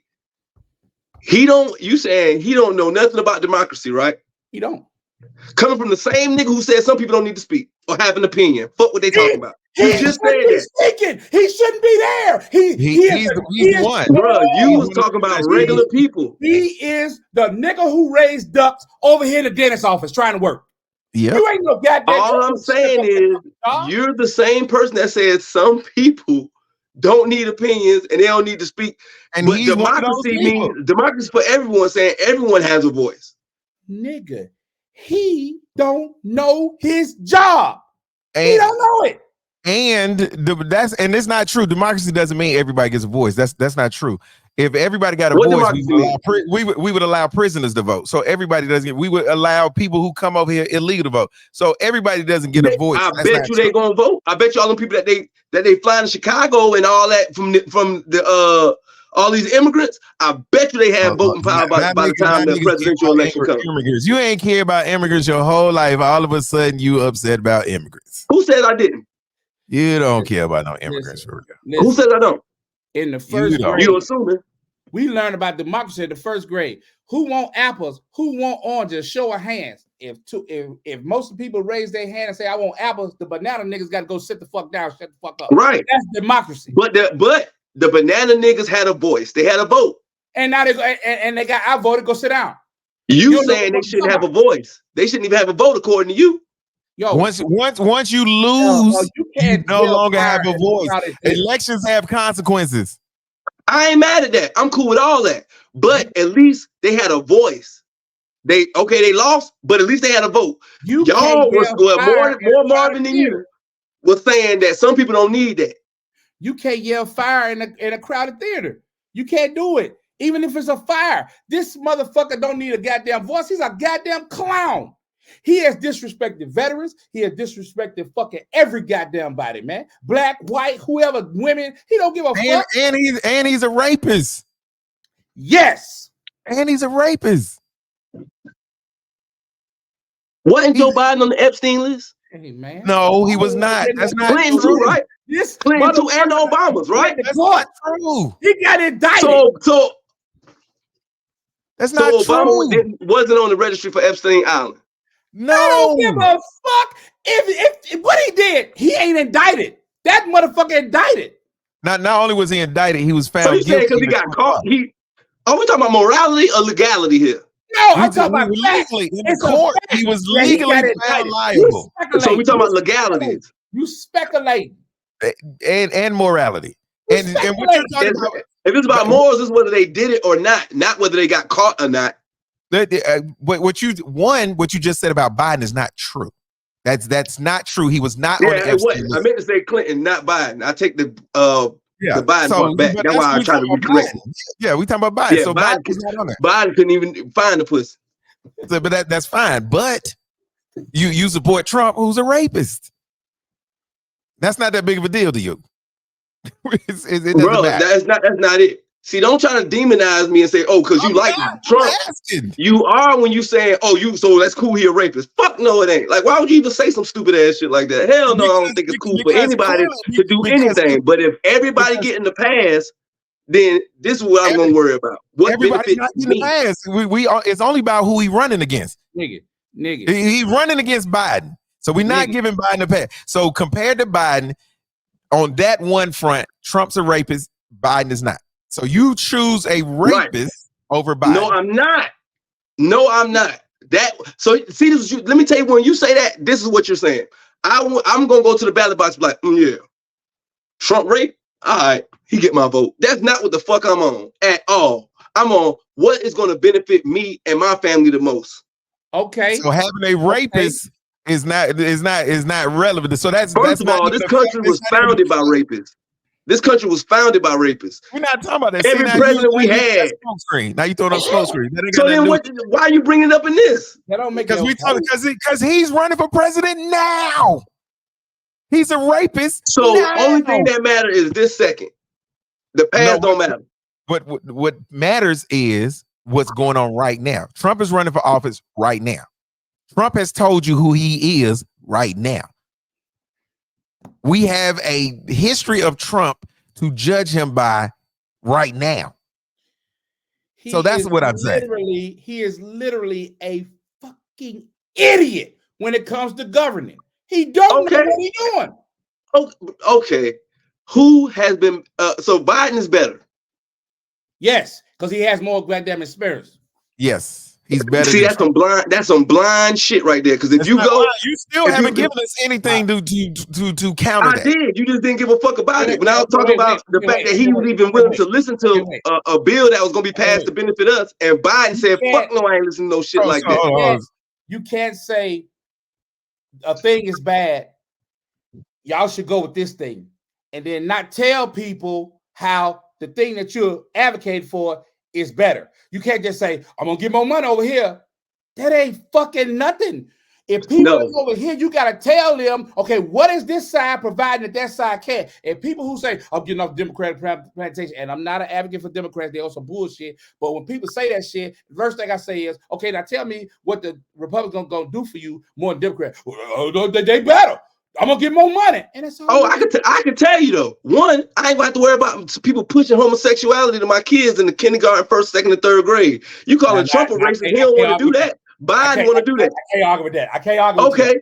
you saying he don't know nothing about democracy, right? He don't. Coming from the same nigga who said some people don't need to speak or have an opinion. Fuck what they talking about. He just said that. He shouldn't be there. He's one. Bro, you was talking about regular people. He is the nigga who raised ducks over here in the dentist's office trying to work. Yeah. You ain't no goddamn. All I'm saying is you're the same person that says some people don't need opinions and they don't need to speak. And but democracy means democracy for everyone, saying everyone has a voice. Nigga, he don't know his job. He don't know it. And it's not true. Democracy doesn't mean everybody gets a voice. That's not true. If everybody got a voice, we would allow prisoners to vote. So everybody doesn't get. We would allow people who come over here illegal to vote. So everybody doesn't get a voice. I bet you they gonna vote. I bet you all them people that they fly in Chicago and all that from the all these immigrants. I bet you they have voting power by the time the presidential election comes. You ain't care about immigrants your whole life. All of a sudden, you upset about immigrants. Who said I didn't? You don't care about no immigrants for real. Who said I don't? In the first grade, you assuming we learned about democracy in the first grade. Who want apples? Who want oranges? Show of hands. If most of the people raise their hand and say I want apples, the banana niggas got to go sit the fuck down, shut the fuck up. Right. That's democracy. But the banana niggas had a voice. They had a vote. And now they got outvoted. Go sit down. You saying they shouldn't have a voice? They shouldn't even have a vote according to you. Yo, once you lose, you no longer have a voice. Elections have consequences. I ain't mad at that. I'm cool with all that. But at least they had a voice. They lost, but at least they had a vote. Y'all was more Marvin than you was saying that some people don't need that. You can't yell fire in a crowded theater. You can't do it. Even if it's a fire. This motherfucker don't need a goddamn voice. He's a goddamn clown. He has disrespected veterans. He has disrespected fucking every goddamn body, man. Black, white, whoever, women. He don't give a fuck. And he's a rapist. Yes. And he's a rapist. Wasn't Joe Biden on the Epstein list? Hey, man. No, he was not. That's not Clinton true. Too, right? Clinton too, and Obama's, right? That's not true. He got indicted. So that's not Obama true. Wasn't on the registry for Epstein Island. No, I don't give a fuck if what he did. He ain't indicted. That motherfucker indicted. Not only was he indicted, he was found. So you saying because he got caught? Are we talking about morality or legality here? No, I'm talking about legally in the court. He was legally found liable. So we talking about legalities. You speculate and morality. And what you're talking about? If it's about morals, it's whether they did it or not whether they got caught or not. What you just said about Biden is not true. That's not true. He was not on the Epstein list. I meant to say Clinton, not Biden. I take the Biden part back. That's why I try to recorrect it. Yeah, we talking about Biden. Yeah, so Biden was not on there. Biden couldn't even find the pussy. So, but that's fine. But you support Trump, who's a rapist. That's not that big of a deal to you. Bro, that's not it. See, don't try to demonize me and say, oh, because you like Trump. You are when you saying, so that's cool, he a rapist. Fuck no, it ain't. Like, why would you even say some stupid ass shit like that? Hell no, I don't think it's cool for anybody to do anything. But if everybody getting the pass, then this is what I'm gonna worry about. What Everybody's benefits not getting the me? pass. We are, it's only about who he running against. Nigga. He running against Biden. So we're not giving Biden a pass. So compared to Biden, on that one front, Trump's a rapist, Biden is not. So you choose a rapist over Biden. No, I'm not. No, I'm not. That so see this. Let me tell you, when you say that, this is what you're saying. I'm gonna go to the ballot box, like, yeah, Trump rape. All right, he get my vote. That's not what the fuck I'm on at all. I'm on what is going to benefit me and my family the most. Okay. So having a rapist is not relevant. So that's first of all, this country was founded by rapists. This country was founded by rapists. We're not talking about that. Every president we had. Now you throwing up smoke screen. So then why are you bringing it up in this? That don't make because he's running for president now. He's a rapist. So only thing that matters is this second. The past don't matter. What matters is what's going on right now. Trump is running for office right now. Trump has told you who he is right now. We have a history of Trump to judge him by right now. So that's what I'm saying. He is literally a fucking idiot when it comes to governing. He don't know what he's doing. Okay. Who has been so Biden is better? Yes, because he has more goddamn experience. Yes, he's better. See, that's some blind shit right there. Because if you go, you still haven't given us anything to counter that. I did. You just didn't give a fuck about it. When I was talking about the fact that he was even willing to listen to a bill that was going to be passed to benefit us, and Biden said, "Fuck no, I ain't listening to no shit like that." You can't say a thing is bad. Y'all should go with this thing, and then not tell people how the thing that you're advocating for is better. You can't just say, I'm gonna get more money over here. That ain't fucking nothing. If people is over here, you gotta tell them, okay, what is this side providing that side can't? And people who say, I'm getting off Democratic plantation, and I'm not an advocate for Democrats, they also bullshit. But when people say that shit, the first thing I say is, okay, now tell me what the Republicans gonna do for you more than Democrats. Well, they better. I'm gonna get more money, and that's all. I can tell you though. One, I ain't got to worry about people pushing homosexuality to my kids in the kindergarten, first, second, and third grade. You calling Trump a racist? He don't want to do that. Biden want to do that. I can't argue with that. I can't argue. Okay,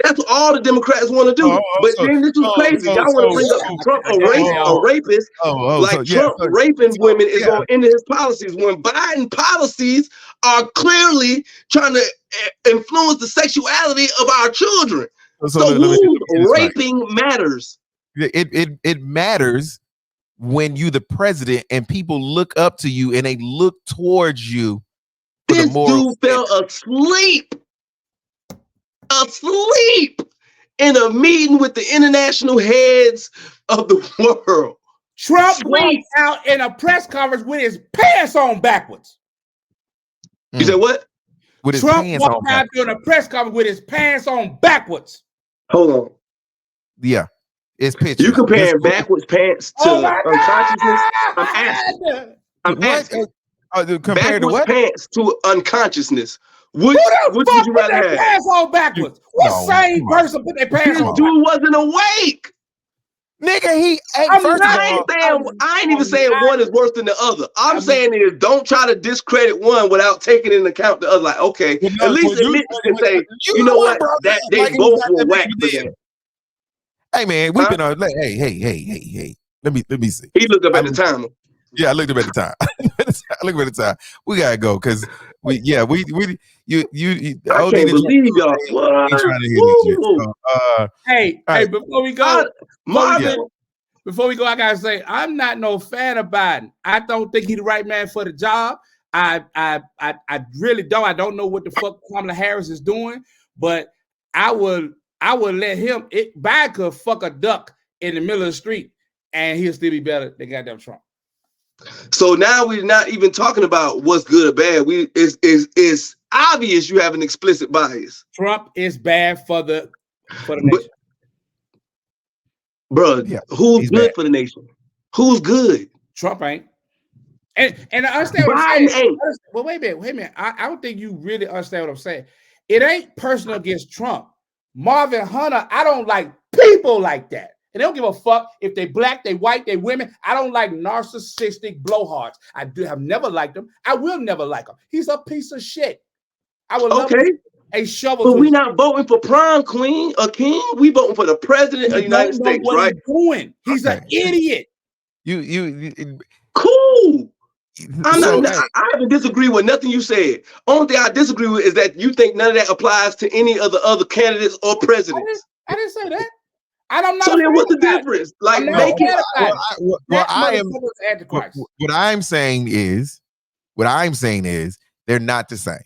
that's all the Democrats want to do. But then this was crazy. Y'all want to bring up Trump a rapist, like Trump raping women is going into his policies. When Biden policies are clearly trying to influence the sexuality of our children. So who's raping matters. It matters when you the president and people look up to you and they look towards you. This dude fell asleep in a meeting with the international heads of the world. Trump walked out in a press conference with his pants on backwards. You said what? With his Trump pants walked out in a press conference with his pants on backwards. Hold on. Yeah, it's pictures. You comparing backwards pants to unconsciousness? I'm asking. Compared to what? Pants to unconsciousness. Which would you rather have? Pants on backwards. What same person put their pants on? This dude wasn't awake. Nigga, I ain't even saying one is worse than the other. I'm saying is don't try to discredit one without taking into account the other. Like, okay, at least admit and say, you know what? That they both were whack for that. Hey man, we've been on. Hey. Let me see. He looked up at the time. Yeah, I looked up at the time. We gotta go because I can't believe y'all. Hey, before we go, before we go, I gotta say I'm not no fan of Biden. I don't think he's the right man for the job. I really don't. I don't know what the fuck Kamala Harris is doing, but I would let him. Biden could fuck a duck in the middle of the street, and he'll still be better than goddamn Trump. So now we're not even talking about what's good or bad. It's obvious you have an explicit bias. Trump is bad for the nation. Bro, who's good for the nation? Who's good? Trump ain't. And I understand what I'm saying. Well, wait a minute. I don't think you really understand what I'm saying. It ain't personal against Trump. Marvin Hunter, I don't like people like that. And they don't give a fuck if they black, they white, they women. I don't like narcissistic blowhards. I have never liked him. I will never like him. He's a piece of shit. I would love a shovel. But we're not voting for prom queen or king. We voting for the president of the United States, right? He's doing. He's an idiot. Cool. I haven't disagreed with nothing you said. Only thing I disagree with is that you think none of that applies to any of the other candidates or presidents. I didn't say that. I'm not. So then, what's the difference? Like, make it. What I'm saying is, they're not the same.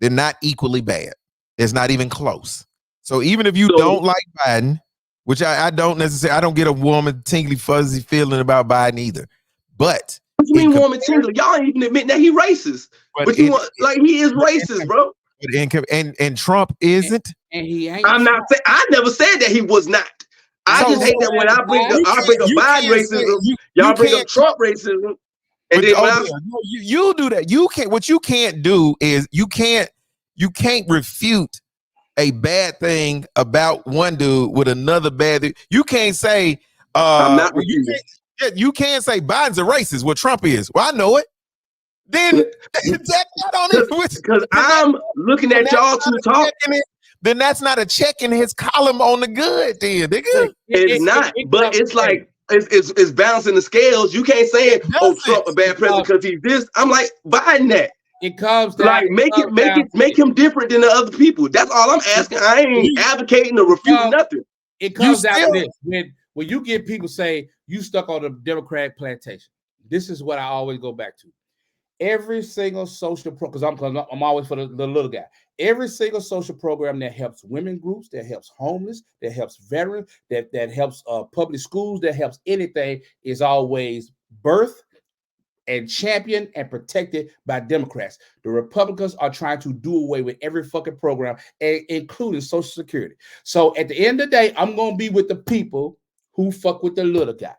They're not equally bad. It's not even close. So even if you don't like Biden, which I don't necessarily, I don't get a warm and tingly fuzzy feeling about Biden either. But what you mean warm and tingly? Y'all ain't even admit that he racist. But you want like he is racist, bro. And Trump isn't. And he ain't. I'm not saying. I never said that he was not. I just hate that when I bring up Biden racism, y'all bring up Trump racism. And then you do that. You can't. What you can't do is you can't refute a bad thing about one dude with another bad dude. You can't say I'm not you can't say Biden's a racist. What Trump is. Well, I know it. Then because I'm looking at y'all to talk. Then that's not a check in his column on the good. Then it's not. But it's like it's balancing the scales. You can't say Trump a bad president because he's this. I'm like Biden that. It comes down, like make him different than the other people. That's all I'm asking. I ain't advocating or refuting nothing. It comes down to this. When you get people say you stuck on the Democratic plantation, this is what I always go back to. Every single social program, because I'm always for the little guy. Every single social program that helps women groups, that helps homeless, that helps veterans, that helps public schools, that helps anything is always birthed and championed and protected by Democrats. The Republicans are trying to do away with every fucking program, including Social Security. So at the end of the day, I'm going to be with the people who fuck with the little guy.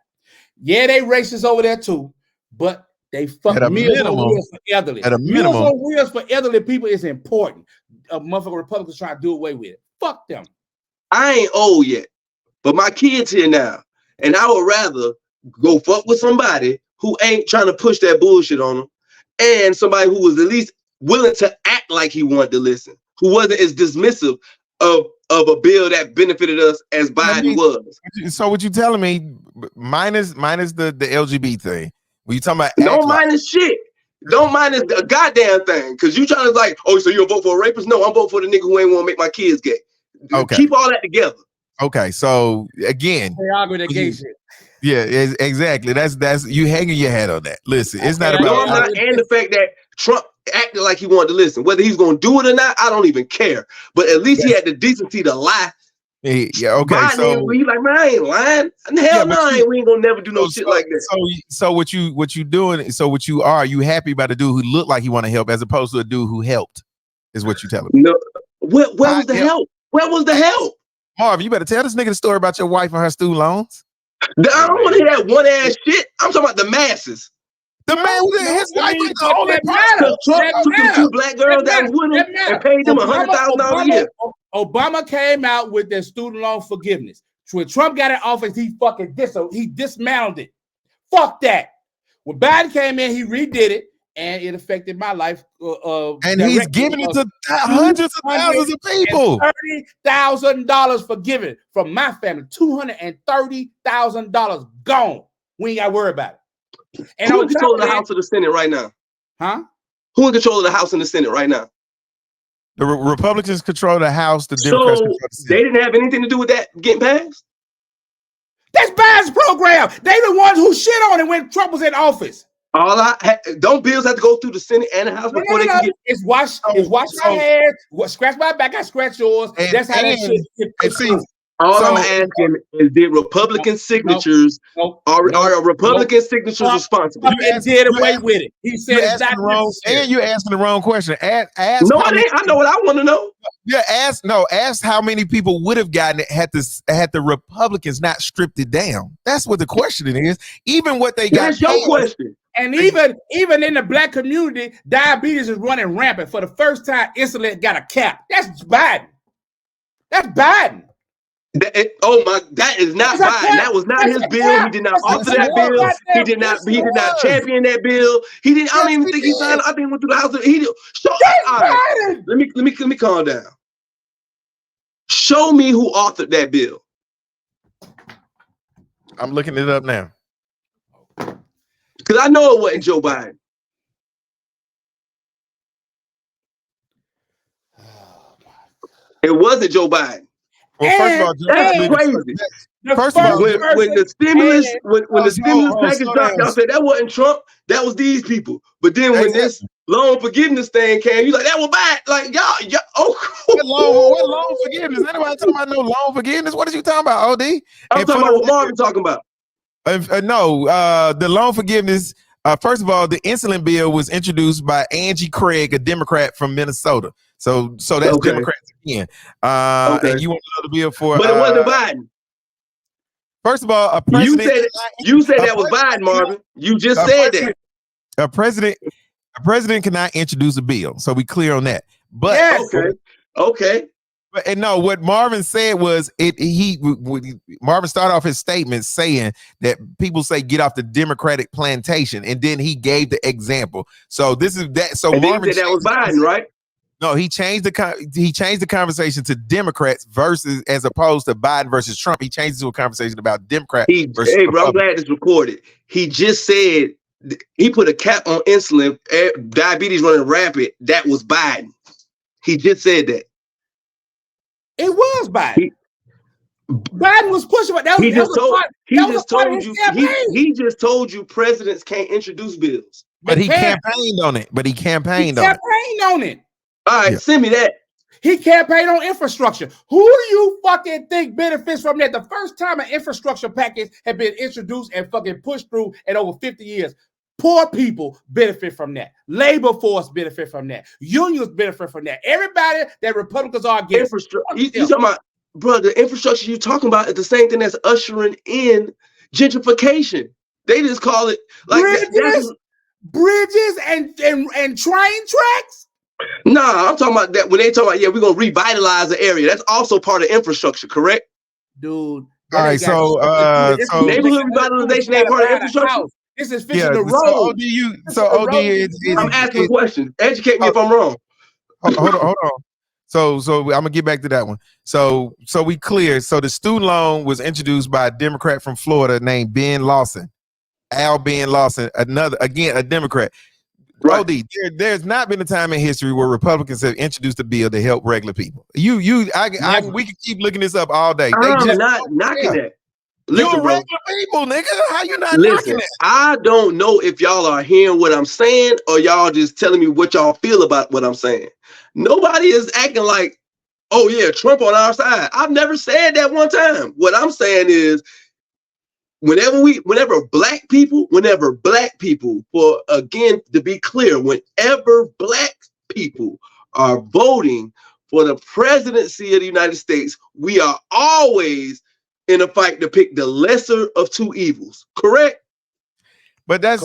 Yeah, they racist over there too, but they fuck Meals on Wheels for elderly. At a minimum. Meals on Wheels for elderly people is important. Motherfucking Republicans trying to do away with it. Fuck them. I ain't old yet, but my kids here now, and I would rather go fuck with somebody who ain't trying to push that bullshit on them, and somebody who was at least willing to act like he wanted to listen, who wasn't as dismissive of a bill that benefited us as Biden was. So what you telling me, minus the LGBT thing, when you talking about don't minus shit. Don't minus the goddamn thing. Because you trying to like, oh, so you'll vote for a rapist? No, I'm voting for the nigga who ain't want to make my kids gay. Okay. Keep all that together. Okay, so again, yeah, exactly. That's you hanging your hat on that. Listen, it's not about and the fact that Trump acted like he wanted to listen. Whether he's going to do it or not, I don't even care. But at least he had the decency to lie. Yeah, okay. Biden, so he like, man, I ain't lying. Hell no, we ain't gonna never do no shit like that. So what you doing? So what you are? You happy about a dude who looked like he want to help, as opposed to a dude who helped? Is what you telling me? No, where was the help? Where was the help? Marv, you better tell this nigga the story about your wife and her student loans. I don't want to hear that one ass shit. I'm talking about the masses. The man, his wife is the only person. Trump took them two black girls that was with him and paid them $100,000 a year. Obama came out with their student loan forgiveness. When Trump got in office, he dismantled it. Fuck that. When Biden came in, he redid it, and it affected my life. And he's giving it to hundreds of thousands of people. $30,000 forgiven from my family. $230,000 gone. We ain't got to worry about it. And who in control of the House or the Senate right now? Huh? Who in control of the House and the Senate right now? The Republicans control the House. The Democrats control the Senate. They didn't have anything to do with that getting passed? That's Biden's program. They the ones who shit on it when Trump was in office. Don't bills have to go through the Senate and the House before they can get? It's wash my hands, scratch my back, I scratch yours. That's how that shit gets. All I'm asking is, did Republican signatures are Republican signatures responsible? He did away with it. He said it's not necessary. And you're asking the wrong question. Ask no, I know what I want to know. Yeah, ask how many people would have gotten it had the Republicans not stripped it down. That's what the question is. Even what they got. That's your question. And even in the black community, diabetes is running rampant. For the first time, insulin got a cap. That's Biden. That's Biden. That is not Biden. That was not his bill. He did not author that bill. He did not champion that bill. He didn't. I don't even think he signed. I think he went through the House. He did. All right. Let me calm down. Show me who authored that bill. I'm looking it up now. Because I know it wasn't Joe Biden. It wasn't Joe Biden. Well, first of all, that's crazy. First of all, when the stimulus package dropped, y'all said that wasn't Trump. That was these people. But then when this loan forgiveness thing came, you like that was bad. Like y'all. What loan forgiveness? Anybody talking about no loan forgiveness? What are you talking about, OD? I'm talking about what Marvin talking about. No, the loan forgiveness. First of all, the insulin bill was introduced by Angie Craig, a Democrat from Minnesota. So that's Democrats again. And you want another bill for? But it wasn't Biden. First of all, a president. You said that was Biden, Marvin. You just said that. A president cannot introduce a bill. So we clear on that. But yes. Okay. And no, what Marvin said was Marvin started off his statement saying that people say get off the Democratic plantation, and then he gave the example. So this is that. So and Marvin said that was Biden, right? No, he changed the conversation to Democrats versus as opposed to Biden versus Trump. He changed it to a conversation about Democrats. Hey, bro, I'm glad it's recorded. He just said he put a cap on insulin. Diabetes running rapid. That was Biden. He just said that. It was Biden. Biden was pushing it. He just told you presidents can't introduce bills. But he campaigned on it. He campaigned on it. All right, send me that. He campaigned on infrastructure. Who do you fucking think benefits from that? The first time an infrastructure package had been introduced and fucking pushed through in over 50 years. Poor people benefit from that. Labor force benefit from that. Unions benefit from that. Everybody that Republicans are against. You talking about, bro, the infrastructure you're talking about is the same thing that's ushering in gentrification. They just call it like bridges and train tracks. Nah, I'm talking about that when they talk about, we're going to revitalize the area. That's also part of infrastructure, correct? Dude. All right, so neighborhood revitalization ain't part of infrastructure. This is fixing the road. I'm asking questions. Educate me if I'm wrong. Hold on. So I'm gonna get back to that one. So we clear. So the student loan was introduced by a Democrat from Florida named Ben Lawson, a Democrat. Right. OD, there's not been a time in history where Republicans have introduced a bill to help regular people. We can keep looking this up all day. I'm not knocking that. Listen, you're regular people, nigga. How you not knocking that? I don't know if y'all are hearing what I'm saying or y'all just telling me what y'all feel about what I'm saying. Nobody is acting like, oh yeah, Trump on our side. I've never said that one time. What I'm saying is, whenever black people, for again, to be clear, whenever black people are voting for the presidency of the United States, we are always in a fight to pick the lesser of two evils. Correct? But that's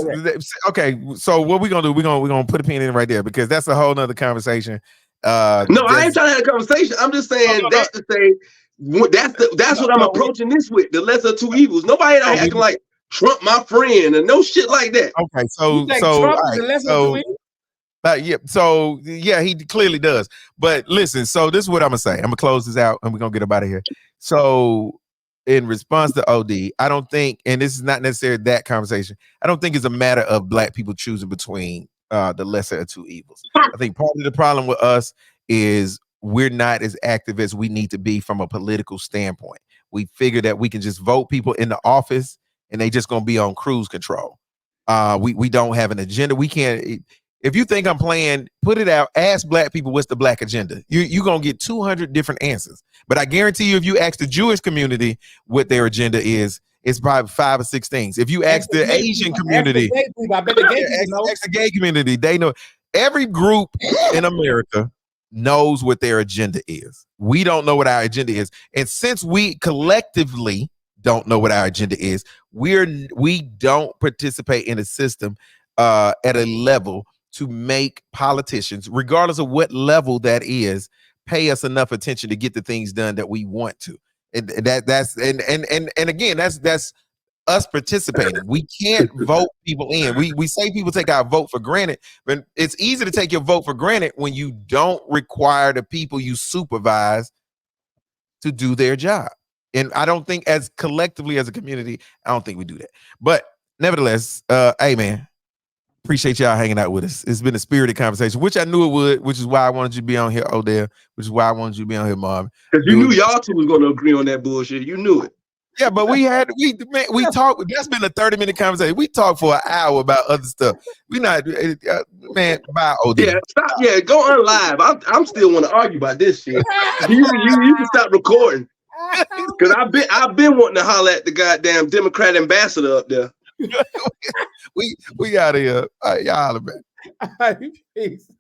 okay. So what we're gonna do, we're gonna put a pin in right there because that's a whole nother conversation. No, I ain't trying to have a conversation. I'm just saying to say that's what I'm approaching this with, the lesser of two evils. Nobody ain't acting like Trump my friend and no shit like that. Okay, so Trump is the lesser of two evils? He clearly does. But listen, so this is what I'm gonna say. I'm gonna close this out and we're gonna get up out of here. So in response to OD, I don't think, and this is not necessarily that conversation, I don't think it's a matter of black people choosing between the lesser of two evils. I think part of the problem with us is we're not as active as we need to be from a political standpoint. We figure that we can just vote people in the office and they just gonna be on cruise control. We don't have an agenda. We can't. If you think I'm playing, put it out. Ask black people what's the black agenda. You're gonna get 200 different answers. But I guarantee you, if you ask the Jewish community what their agenda is, it's probably 5 or 6 things. If you ask the Asian community, ask the gay community, they know. Every group in America knows what their agenda is. We don't know what our agenda is. And since we collectively don't know what our agenda is, we don't participate in a system at a level to make politicians, regardless of what level that is, pay us enough attention to get the things done that we want to. That's and again, that's us participating. We can't vote people in. We say people take our vote for granted, but it's easy to take your vote for granted when you don't require the people you supervise to do their job. And I don't think as collectively as a community, I don't think we do that. But nevertheless, hey man, appreciate y'all hanging out with us. It's been a spirited conversation, which I knew it would, which is why I wanted you to be on here, Odell, which is why I wanted you to be on here, Marvin. Because you knew y'all two was going to agree on that bullshit. You knew it. Yeah, but we talked. That's been a 30-minute conversation. We talked for an hour about other stuff. We not, man. Bye, Odell. Yeah, stop. Yeah, go on live. I'm still want to argue about this shit. You can stop recording. Because I've been wanting to holler at the goddamn Democrat ambassador up there. we out of here. All right, y'all holler back. All right, peace.